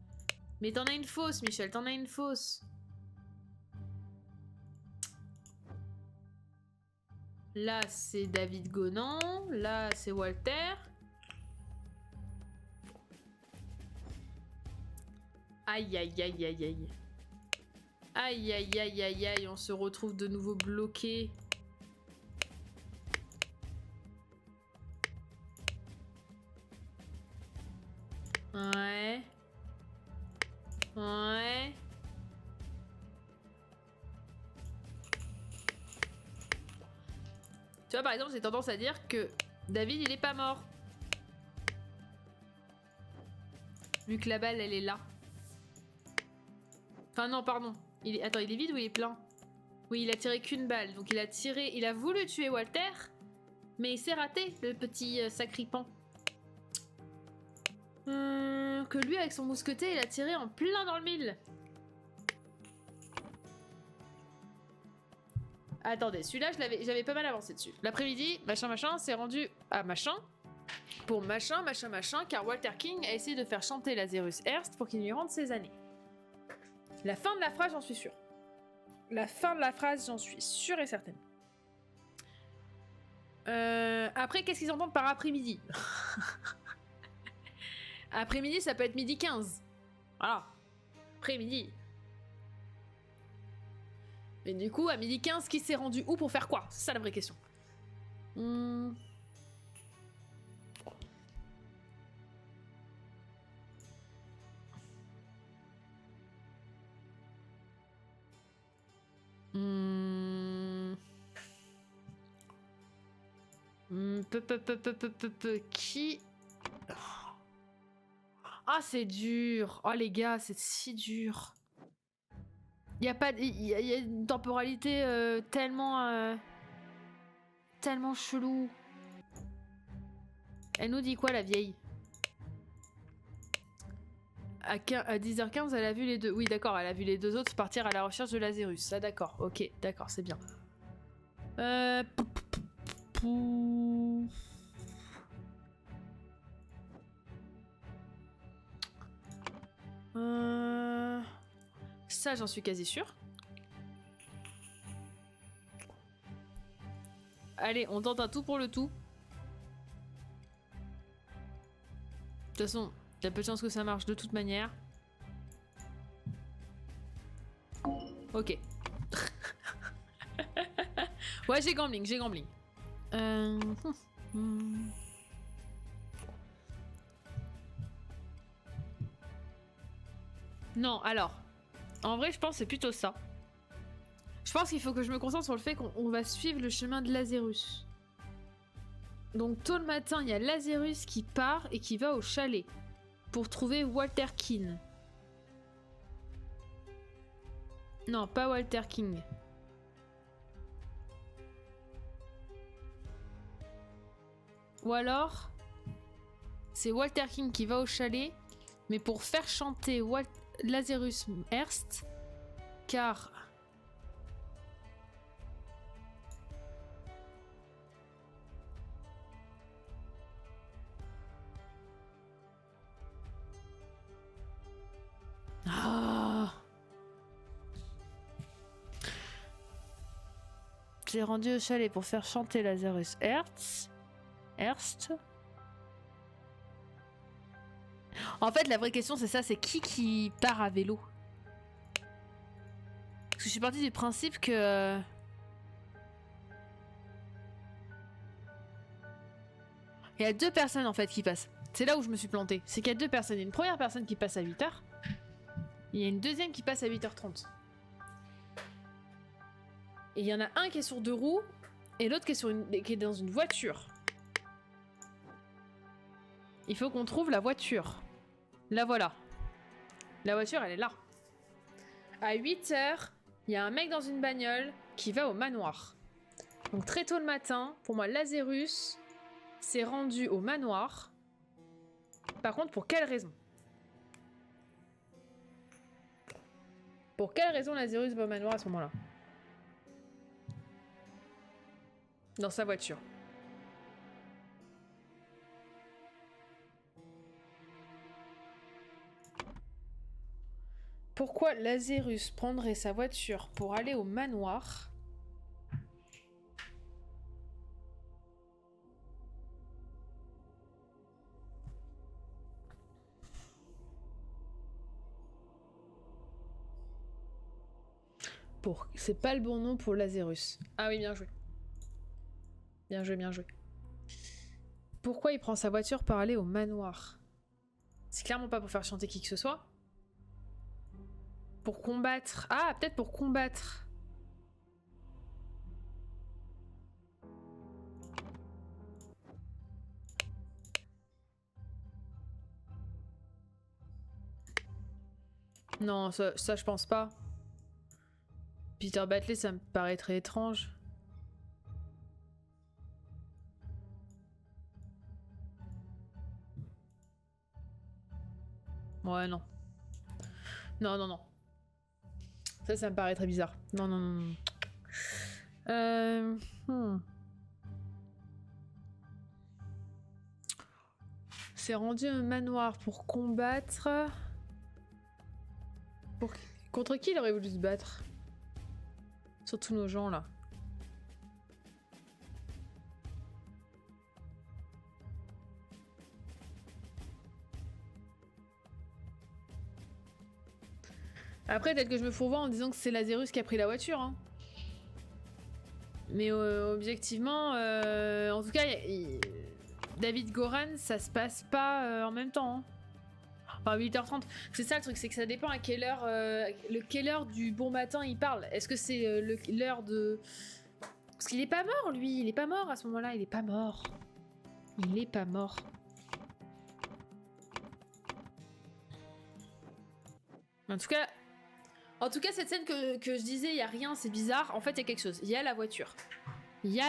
Mais t'en as une fausse, Michel, t'en as une fausse. Là, c'est David Gonan. Là, c'est Walter. Aïe, aïe, aïe, aïe, aïe. Aïe, aïe, aïe, aïe, aïe. On se retrouve de nouveau bloqué. Ouais. Ouais. Tu vois, par exemple, j'ai tendance à dire que David, il est pas mort. Vu que la balle, elle est là. Enfin, non, pardon. Attends, il est vide ou il est plein? Oui, il a tiré qu'une balle. Donc, il a voulu tuer Walter. Mais il s'est raté, le petit sacripant. Que lui, avec son mousquetet, il a tiré en plein dans le mille. Attendez, celui-là, j'avais pas mal avancé dessus. L'après-midi, machin, c'est rendu à machin. Pour machin, car Walter King a essayé de faire chanter Lazarus Hearst pour qu'il lui rende ses années. La fin de la phrase, j'en suis sûre. La fin de la phrase, j'en suis sûre et certaine. Après, qu'est-ce qu'ils entendent par après-midi? Après-midi, ça peut être midi 15. Voilà. Après-midi. Mais du coup, à midi 15, qui s'est rendu où pour faire quoi? C'est ça la vraie question. Qui... Ah, c'est dur. Oh, les gars, c'est si dur. Il y a une temporalité tellement chelou. Elle nous dit quoi, la vieille? À 10h15, elle a vu les deux. Oui, d'accord, elle a vu les deux autres partir à la recherche de Lazarus. Ça, d'accord. Ok, d'accord, c'est bien. Ça, j'en suis quasi sûre. Allez, on tente un tout pour le tout. De toute façon, T'as peu de chance que ça marche de toute manière. Ok. Ouais, j'ai gambling. Non, alors. En vrai, je pense que c'est plutôt ça. Je pense qu'il faut que je me concentre sur le fait qu'on va suivre le chemin de Lazarus. Donc tôt le matin, il y a Lazarus qui part et qui va au chalet pour trouver Walter King. Non, pas Walter King. Ou alors, c'est Walter King qui va au chalet, mais pour faire chanter Lazarus Hearst, car... Ah, j'ai rendu au chalet pour faire chanter Lazarus Hearst. En fait, la vraie question, c'est ça, c'est qui part à vélo? Parce que je suis partie du principe que... Il y a 2 personnes, en fait, qui passent. C'est là où je me suis plantée. C'est qu'il y a 2 personnes. Il y a une première personne qui passe à 8h. Il y a une deuxième qui passe à 8h30. Et il y en a un qui est sur 2 roues, et l'autre qui est dans une voiture. Il faut qu'on trouve la voiture. La voilà. La voiture, elle est là. À 8h, il y a un mec dans une bagnole qui va au manoir. Donc très tôt le matin, pour moi, Lazarus s'est rendu au manoir. Par contre, pour quelle raison? Pour quelle raison Lazarus va au manoir à ce moment-là? Dans sa voiture. Pourquoi Lazarus prendrait sa voiture pour aller au manoir? C'est pas le bon nom pour Lazarus. Ah oui, bien joué. Bien joué. Pourquoi il prend sa voiture pour aller au manoir? C'est clairement pas pour faire chanter qui que ce soit. Pour combattre. Ah, peut-être pour combattre. Non, ça je pense pas. Peter Batley, ça me paraît très étrange. Ouais, non. Non. Ça me paraît très bizarre. Non. C'est rendu un manoir pour combattre... Contre qui il aurait voulu se battre? Sur tous nos gens, là. Après, peut-être que je me fourvoie en disant que c'est Lazarus qui a pris la voiture. Hein. Mais objectivement, en tout cas, David Goran, ça se passe pas en même temps. Hein. Enfin, 8h30. C'est ça le truc, c'est que ça dépend à quelle heure du bon matin il parle. Est-ce que c'est l'heure de... Parce qu'il est pas mort, lui. Il est pas mort à ce moment-là. Il est pas mort. En tout cas, cette scène que je disais, il y a rien, c'est bizarre. En fait, il y a quelque chose. Il y a la voiture. Il y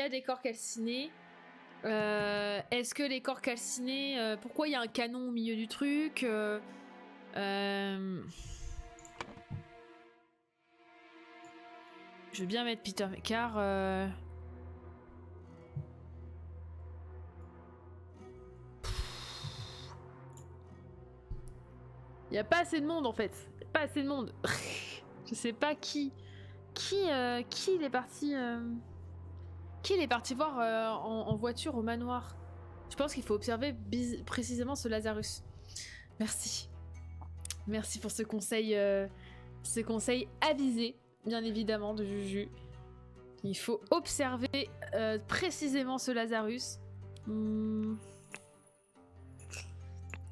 a des corps calcinés. Est-ce que les corps calcinés... pourquoi il y a un canon au milieu du truc Je veux bien mettre Peter car... Il n'y a pas assez de monde en fait. Pas assez de monde. Je sais pas qui il est parti... Qui il est parti voir en voiture au manoir? Je pense qu'il faut observer précisément ce Lazarus. Merci. Merci pour ce conseil avisé, bien évidemment, de Juju. Il faut observer précisément ce Lazarus.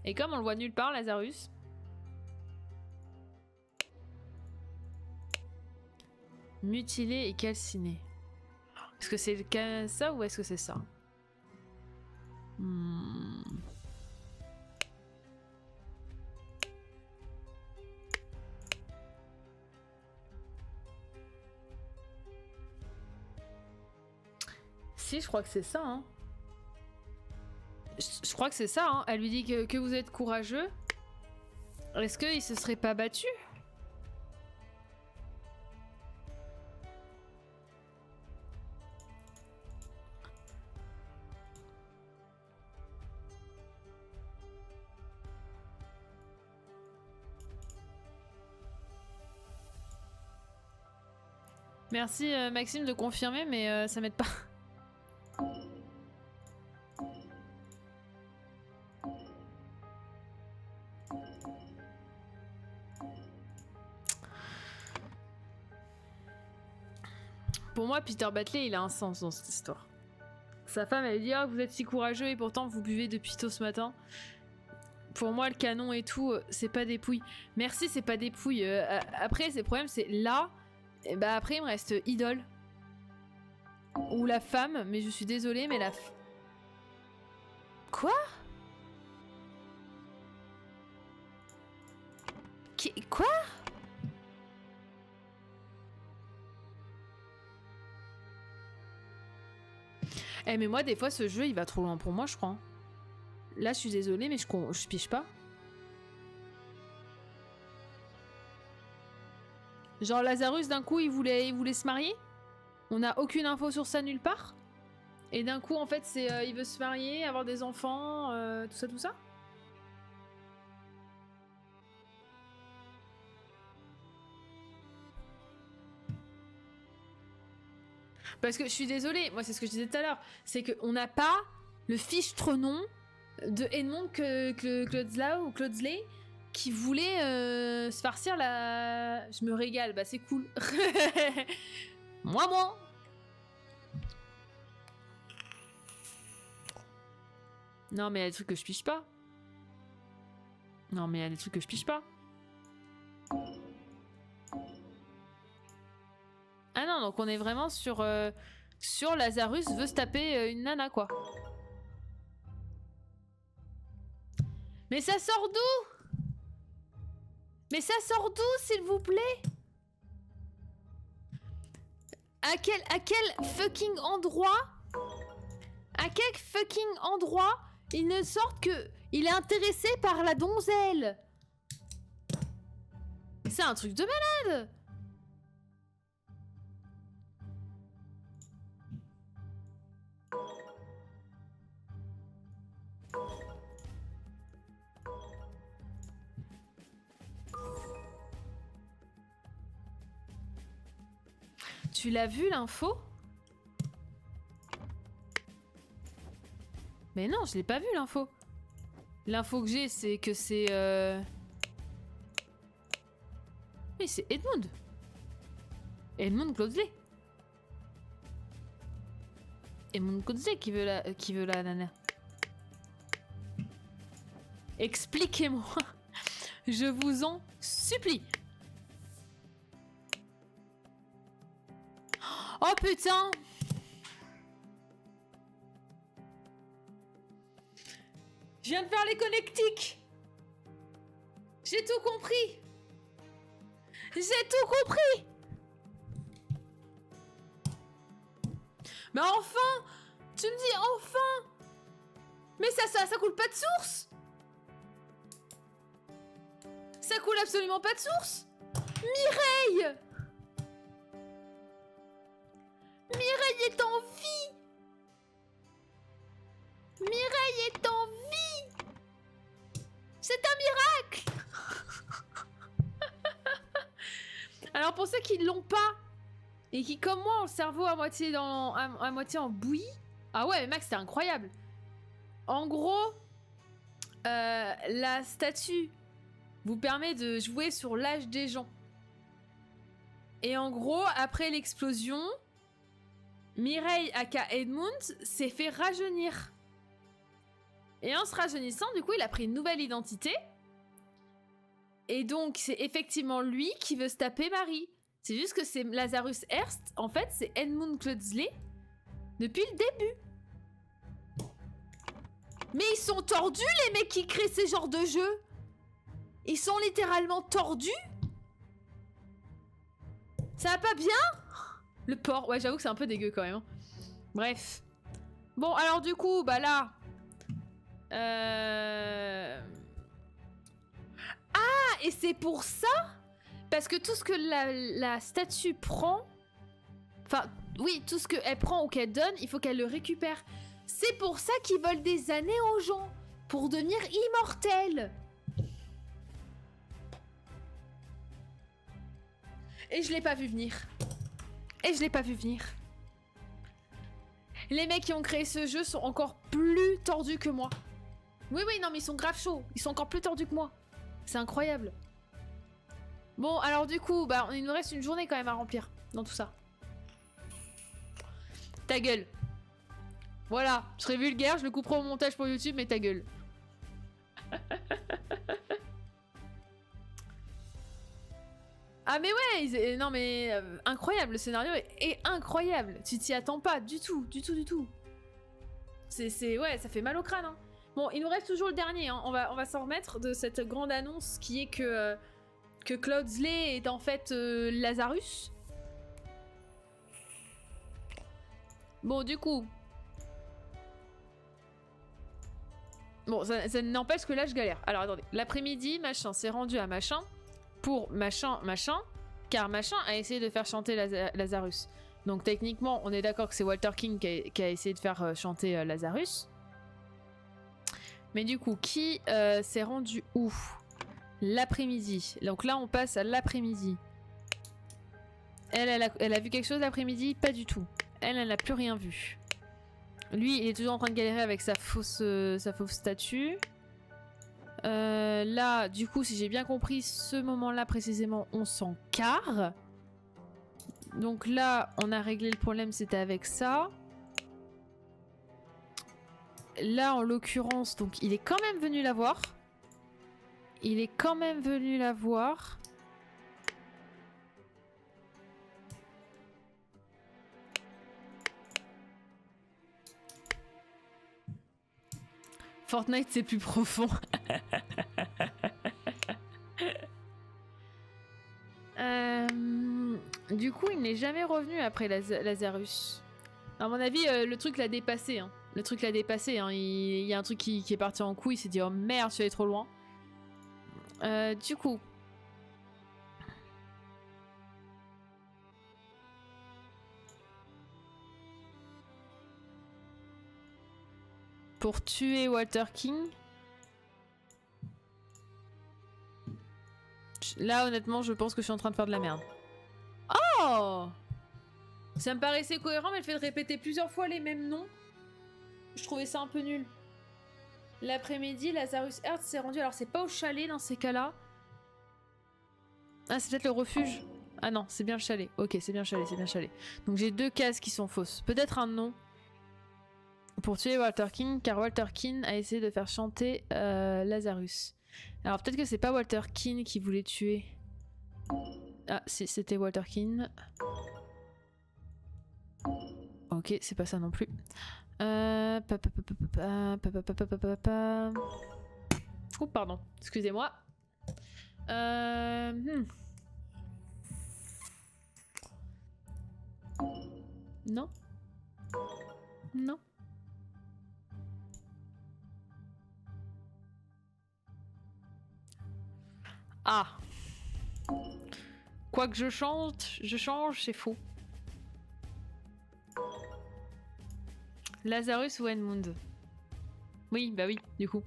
Et comme on le voit nulle part, Lazarus... Mutilé et calciné. Est-ce que c'est ça ou est-ce que c'est ça? Si, je crois que c'est ça. Hein. Je crois que c'est ça. Hein. Elle lui dit que vous êtes courageux. Est-ce qu'il se serait pas battu? Merci Maxime de confirmer, mais ça m'aide pas. Pour moi, Peter Batley, il a un sens dans cette histoire. Sa femme, elle dit « Ah, vous êtes si courageux et pourtant vous buvez depuis tôt ce matin. » Pour moi, le canon et tout, c'est pas des pouilles. Merci, c'est pas des pouilles. Après, le problème, c'est là... Et bah après il me reste Idole. Ou la femme, mais je suis désolée, mais la... Quoi? Quoi? Eh mais moi des fois ce jeu il va trop loin pour moi je crois. Là je suis désolée mais je pige pas. Genre Lazarus d'un coup il voulait se marier. On n'a aucune info sur ça nulle part. Et d'un coup en fait c'est il veut se marier, avoir des enfants, tout ça. Parce que je suis désolée, moi c'est ce que je disais tout à l'heure, c'est qu'on n'a pas le fichtre nom de Edmond Clodslau ou Clodsley qui voulait se farcir la... Je me régale, bah c'est cool. Moi. Non mais il y a des trucs que je pige pas. Ah non, donc on est vraiment sur Lazarus veut se taper une nana quoi. Mais ça sort d'où? S'il vous plaît? À quel fucking endroit? Il ne sort que... Il est intéressé par la donzelle. C'est un truc de malade. Tu l'as vu l'info? Mais non, je l'ai pas vu l'info. L'info que j'ai, c'est que c'est... Oui, c'est Edmond. Edmond Clodsley. Edmond Clodsley qui veut la nana. Expliquez-moi. Je vous en supplie. Oh putain! Je viens de faire les connectiques! J'ai tout compris! Mais enfin! Tu me dis enfin! Mais ça coule pas de source! Ça coule absolument pas de source! Mireille! Mireille est en vie! C'est un miracle! Alors pour ceux qui ne l'ont pas et qui comme moi ont le cerveau à moitié en bouillie, ah ouais mais Max c'était incroyable. En gros, la statue vous permet de jouer sur l'âge des gens. Et en gros, après l'explosion, Mireille aka Edmund s'est fait rajeunir. Et en se rajeunissant, du coup, il a pris une nouvelle identité. Et donc, c'est effectivement lui qui veut se taper Marie. C'est juste que c'est Lazarus Hearst, en fait, c'est Edmund Cloudsley depuis le début. Mais ils sont tordus, les mecs qui créent ces genres de jeux. Ils sont littéralement tordus. Ça va pas bien? Le porc, ouais, j'avoue que c'est un peu dégueu quand même. Bref. Bon, alors du coup, bah là... Ah, et c'est pour ça? Parce que tout ce que la statue prend... Enfin, oui, tout ce qu'elle prend ou qu'elle donne, il faut qu'elle le récupère. C'est pour ça qu'ils volent des années aux gens. Pour devenir immortels. Et je l'ai pas vu venir. Les mecs qui ont créé ce jeu sont encore plus tordus que moi. Oui, non, mais ils sont grave chauds. Ils sont encore plus tordus que moi. C'est incroyable. Bon, alors du coup, bah, il nous reste une journée quand même à remplir dans tout ça. Ta gueule. Voilà, je serai vulgaire, je le couperai au montage pour YouTube, mais ta gueule. Ah mais ouais, non mais incroyable, le scénario est incroyable. Tu t'y attends pas du tout. Ouais, ça fait mal au crâne. Hein. Bon, il nous reste toujours le dernier. Hein. On va s'en remettre de cette grande annonce qui est que Cloudsley est en fait Lazarus. Bon, du coup. Bon, ça n'empêche que là, je galère. Alors, attendez. L'après-midi, machin s'est rendu à machin pour machin, car machin a essayé de faire chanter Lazarus. Donc, techniquement, on est d'accord que c'est Walter King qui a essayé de faire chanter Lazarus. Mais du coup, qui s'est rendu où? L'après-midi. Donc là, on passe à l'après-midi. Elle a vu quelque chose l'après-midi? Pas du tout. Elle n'a plus rien vu. Lui, il est toujours en train de galérer avec sa fausse statue. Là, du coup, si j'ai bien compris, ce moment-là précisément, on s'en carre. Donc là, on a réglé le problème, c'était avec ça. Là, en l'occurrence, donc, il est quand même venu la voir. Fortnite, c'est plus profond. Du coup, il n'est jamais revenu après Lazarus. À mon avis, le truc l'a dépassé. Hein. Il y a un truc qui est parti en couille. Il s'est dit, oh merde, je suis allé trop loin. Du coup... Pour tuer Walter King. Là, honnêtement, je pense que je suis en train de faire de la merde. Oh! Ça me paraissait cohérent, mais le fait de répéter plusieurs fois les mêmes noms, je trouvais ça un peu nul. L'après-midi, Lazarus Hearst s'est rendu... Alors, c'est pas au chalet dans ces cas-là. Ah, c'est peut-être le refuge. Ah non, c'est bien le chalet. Ok, c'est bien le chalet. Donc, j'ai 2 cases qui sont fausses. Peut-être un nom. Pour tuer Walter King, car Walter King a essayé de faire chanter Lazarus. Alors peut-être que c'est pas Walter King qui voulait tuer. Ah, si, c'était Walter King. Ok, c'est pas ça non plus. Oh, pardon, excusez-moi. Non. Non. Ah. Quoi que je change, c'est faux. Lazarus ou Edmund? Oui, bah oui, du coup.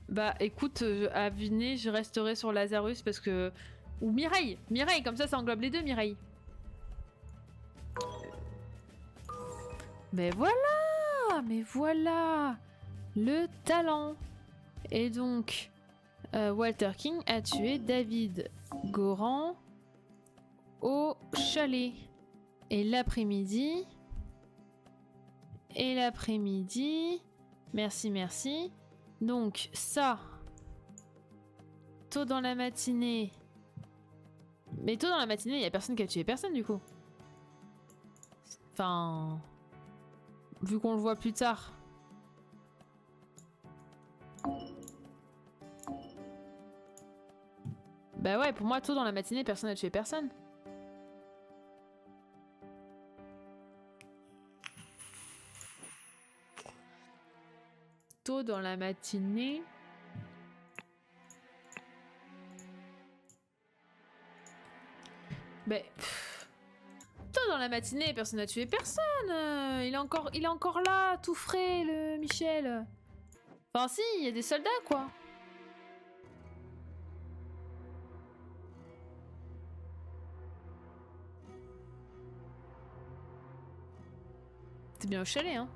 Bah écoute, à Vinet, je resterai sur Lazarus parce que... Ou Mireille, comme ça englobe les deux, Mireille. Mais voilà le talent. Et donc, Walter King a tué David Goran au chalet. Et l'après-midi... Merci. Donc, ça... Tôt dans la matinée... Mais tôt dans la matinée, il n'y a personne qui a tué personne, du coup. Enfin... Vu qu'on le voit plus tard... Bah ouais, pour moi, tôt dans la matinée, personne n'a tué personne. Tôt dans la matinée... Bah... Tôt dans la matinée, personne n'a tué personne. Il est encore là, tout frais, le Michel. Enfin si, il y a des soldats, quoi. T'es bien au chalet, hein.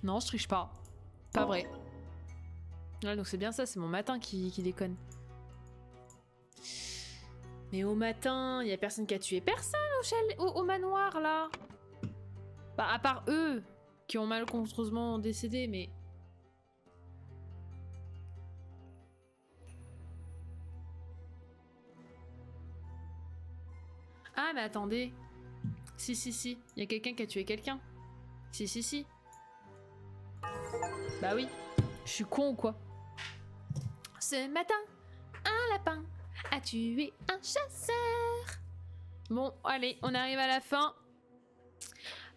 Non, je triche pas. Pas vrai. Ouais, donc c'est bien ça, c'est mon matin qui déconne. Mais au matin, il y a personne qui a tué personne au manoir, là. Bah, à part eux, qui ont malheureusement décédé, mais... Ah, mais attendez. Si. Il y a quelqu'un qui a tué quelqu'un. Si. Bah oui. Je suis con ou quoi? Ce matin, un lapin a tué un chasseur. Bon, allez, on arrive à la fin.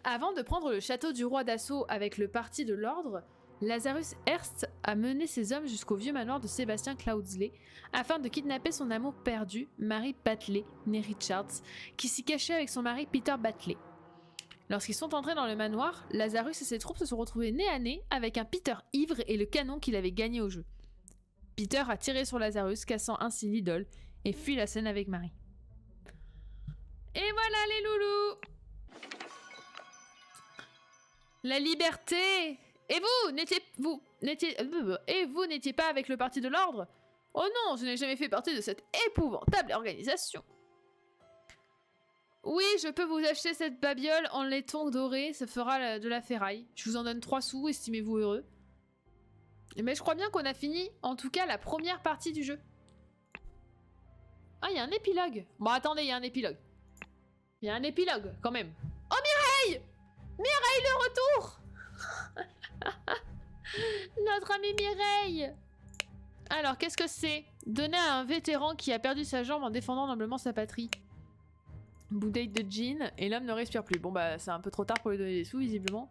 Avant de prendre le château du roi d'assaut avec le parti de l'ordre, Lazarus Hearst a mené ses hommes jusqu'au vieux manoir de Sébastien Cloudsley afin de kidnapper son amour perdu, Mary Batley, née Richards, qui s'y cachait avec son mari Peter Batley. Lorsqu'ils sont entrés dans le manoir, Lazarus et ses troupes se sont retrouvés nez à nez avec un Peter ivre et le canon qu'il avait gagné au jeu. Peter a tiré sur Lazarus, cassant ainsi l'idole, et fuit la scène avec Mary. Et voilà les loulous! La liberté! Et vous n'étiez pas avec le parti de l'ordre? Oh non, je n'ai jamais fait partie de cette épouvantable organisation. Oui, je peux vous acheter cette babiole en laiton doré, ça fera de la ferraille. Je vous en donne 3 sous, estimez-vous heureux. Mais je crois bien qu'on a fini, en tout cas, la première partie du jeu. Ah, il y a un épilogue. Bon, attendez, il y a un épilogue. Il y a un épilogue, quand même. Oh, Mireille! Mireille, le retour! Notre amie Mireille! Alors, qu'est-ce que c'est? Donner à un vétéran qui a perdu sa jambe en défendant noblement sa patrie. Bouteille de gin, et l'homme ne respire plus. Bon bah c'est un peu trop tard pour lui donner des sous visiblement.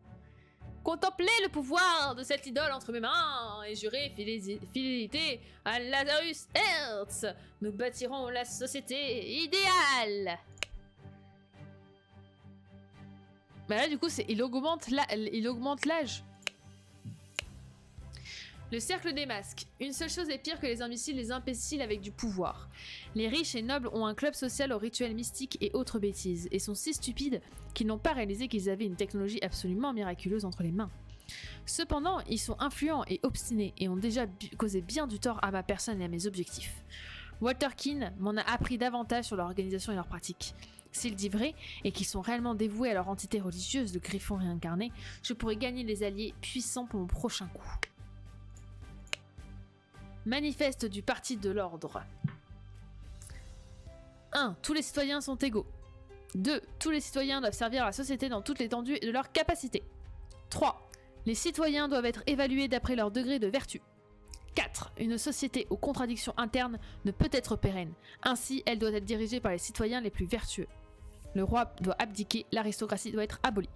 Contemplez le pouvoir de cette idole entre mes mains et jurez fidélité à Lazarus Hearst. Nous bâtirons la société idéale. Bah là du coup il augmente l'âge. Le cercle des masques. Une seule chose est pire que les imbéciles avec du pouvoir. Les riches et nobles ont un club social aux rituels mystiques et autres bêtises, et sont si stupides qu'ils n'ont pas réalisé qu'ils avaient une technologie absolument miraculeuse entre les mains. Cependant, ils sont influents et obstinés, et ont déjà causé bien du tort à ma personne et à mes objectifs. Walter Keane m'en a appris davantage sur leur organisation et leurs pratiques. S'il dit vrai, et qu'ils sont réellement dévoués à leur entité religieuse de griffon réincarné, je pourrais gagner les alliés puissants pour mon prochain coup. Manifeste du Parti de l'Ordre. 1. Tous les citoyens sont égaux. 2. Tous les citoyens doivent servir à la société dans toute l'étendue de leurs capacités. 3. Les citoyens doivent être évalués d'après leur degré de vertu. 4. Une société aux contradictions internes ne peut être pérenne. Ainsi, elle doit être dirigée par les citoyens les plus vertueux. Le roi doit abdiquer, l'aristocratie doit être abolie.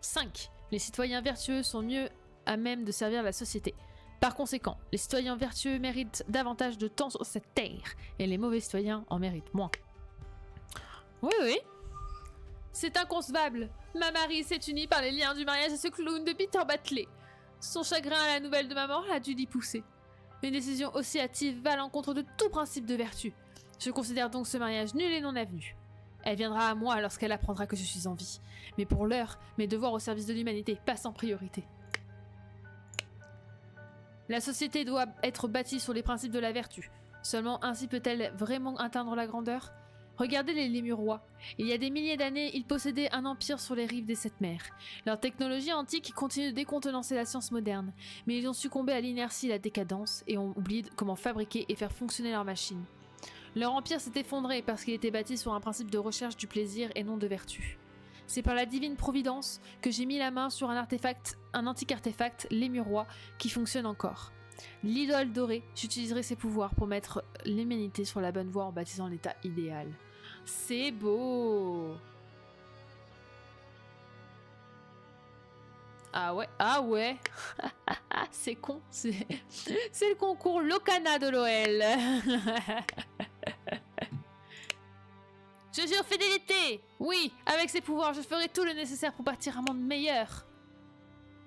5. Les citoyens vertueux sont mieux à même de servir la société. Par conséquent, les citoyens vertueux méritent davantage de temps sur cette terre, et les mauvais citoyens en méritent moins. Oui. C'est inconcevable. Ma Marie s'est unie par les liens du mariage à ce clown de Peter Batley. Son chagrin à la nouvelle de ma mort l'a dû l'y pousser. Une décision aussi hâtive va à l'encontre de tout principe de vertu. Je considère donc ce mariage nul et non avenu. Elle viendra à moi lorsqu'elle apprendra que je suis en vie. Mais pour l'heure, mes devoirs au service de l'humanité passent en priorité. La société doit être bâtie sur les principes de la vertu. Seulement ainsi peut-elle vraiment atteindre la grandeur? Regardez les Lémurois. Il y a des milliers d'années, ils possédaient un empire sur les rives des sept mers. Leur technologie antique continue de décontenancer la science moderne, mais ils ont succombé à l'inertie et la décadence et ont oublié comment fabriquer et faire fonctionner leurs machines. Leur empire s'est effondré parce qu'il était bâti sur un principe de recherche du plaisir et non de vertu. C'est par la divine providence que j'ai mis la main sur un antique artefact, Lémurois, qui fonctionne encore. L'idole dorée, j'utiliserai ses pouvoirs pour mettre l'humanité sur la bonne voie en bâtissant l'état idéal. C'est beau! Ah ouais, c'est con, c'est le concours Locana de l'OL. Je jure fidélité! Oui, avec ses pouvoirs, je ferai tout le nécessaire pour bâtir un monde meilleur.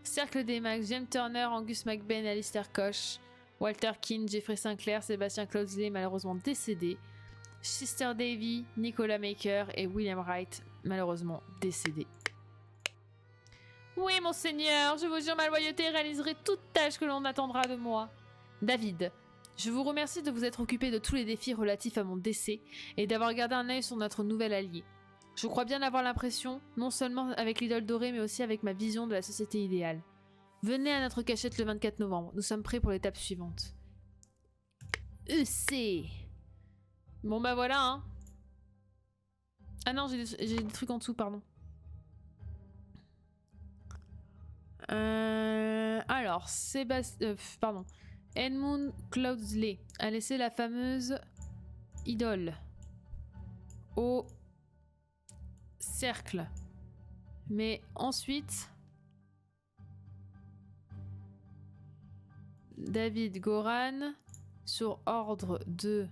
Cercle des Max, James Turner, Angus McBain, Alistair Koch, Walter Keane, Jeffrey Sinclair, Sébastien Cloudsley, malheureusement décédés, Sister Davy, Nicolas Maker et William Wright, malheureusement décédés. Oui, monseigneur, je vous jure ma loyauté et réaliserai toute tâche que l'on attendra de moi. David, je vous remercie de vous être occupé de tous les défis relatifs à mon décès et d'avoir gardé un œil sur notre nouvel allié. Je crois bien avoir l'impression, non seulement avec l'idole dorée, mais aussi avec ma vision de la société idéale. Venez à notre cachette le 24 novembre, nous sommes prêts pour l'étape suivante. EC. Bon bah voilà, hein. Ah non, j'ai des trucs en dessous, pardon. Alors, pardon. Edmund Cloudsley a laissé la fameuse idole au cercle. Mais ensuite, David Goran, sur ordre de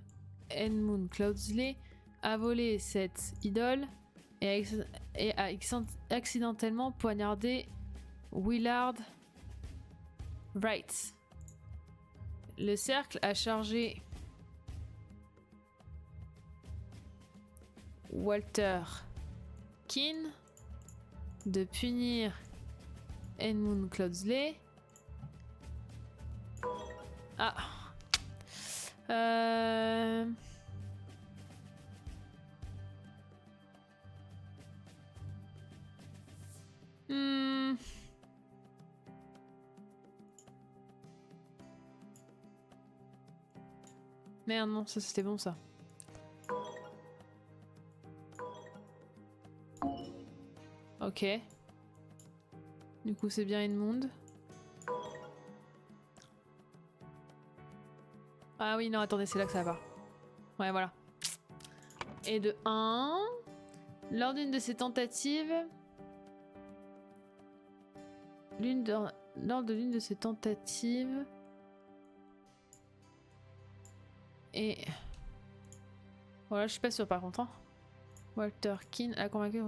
Edmund Cloudsley, a volé cette idole et a accidentellement poignardé Willard Wright. Le cercle a chargé Walter Keane de punir Edmund Cloudsley. Ah. Merde, non, ça c'était bon ça. Ok. Du coup, c'est bien Edmund. Ah oui, non, attendez, c'est là que ça va. Ouais, voilà. Et de 1. Lors d'une de ces tentatives... Lors de l'une de ces tentatives... Et... Voilà, je suis pas sûre par contre. Hein. Walter Keane a convaincu...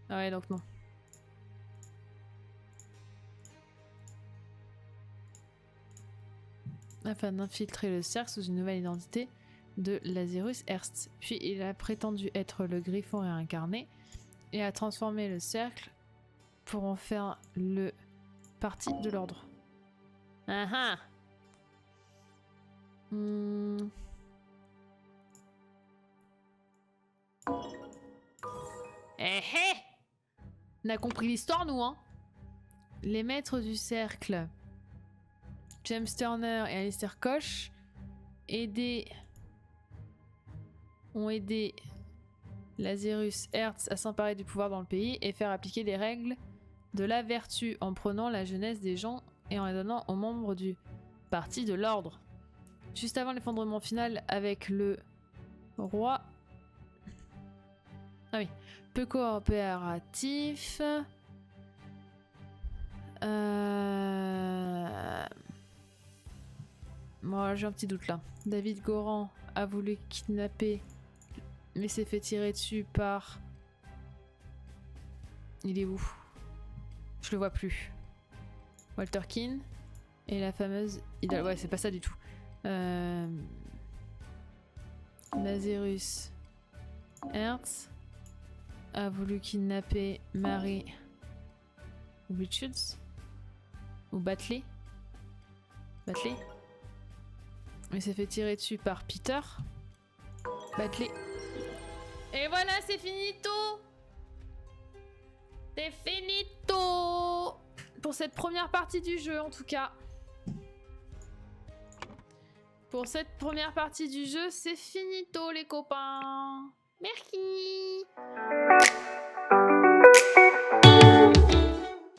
Ah ouais, donc non. Afin d'infiltrer le cercle sous une nouvelle identité de Lazarus Hearst. Puis il a prétendu être le Griffon réincarné et a transformé le cercle pour en faire le parti de l'ordre. Ah ah. Eh eh. On a compris l'histoire, nous, hein. Les maîtres du cercle, James Turner et Alistair Koch, ont aidé Lazarus Hertz à s'emparer du pouvoir dans le pays et faire appliquer les règles de la vertu en prenant la jeunesse des gens et en les donnant aux membres du parti de l'ordre. Juste avant l'effondrement final avec le roi... Ah oui, peu coopératif... Bon, j'ai un petit doute là. David Goran a voulu kidnapper, mais s'est fait tirer dessus par... Il est où? je le vois plus. Walter Keane. Et la fameuse idole. Ouais, c'est pas ça du tout. Lazarus Hertz a voulu kidnapper Mary Richards. Ou Batley. Batley. Il s'est fait tirer dessus par Peter. Batley. Et voilà, c'est finito. C'est finito pour cette première partie du jeu, en tout cas. Pour cette première partie du jeu, c'est finito, les copains. Merci.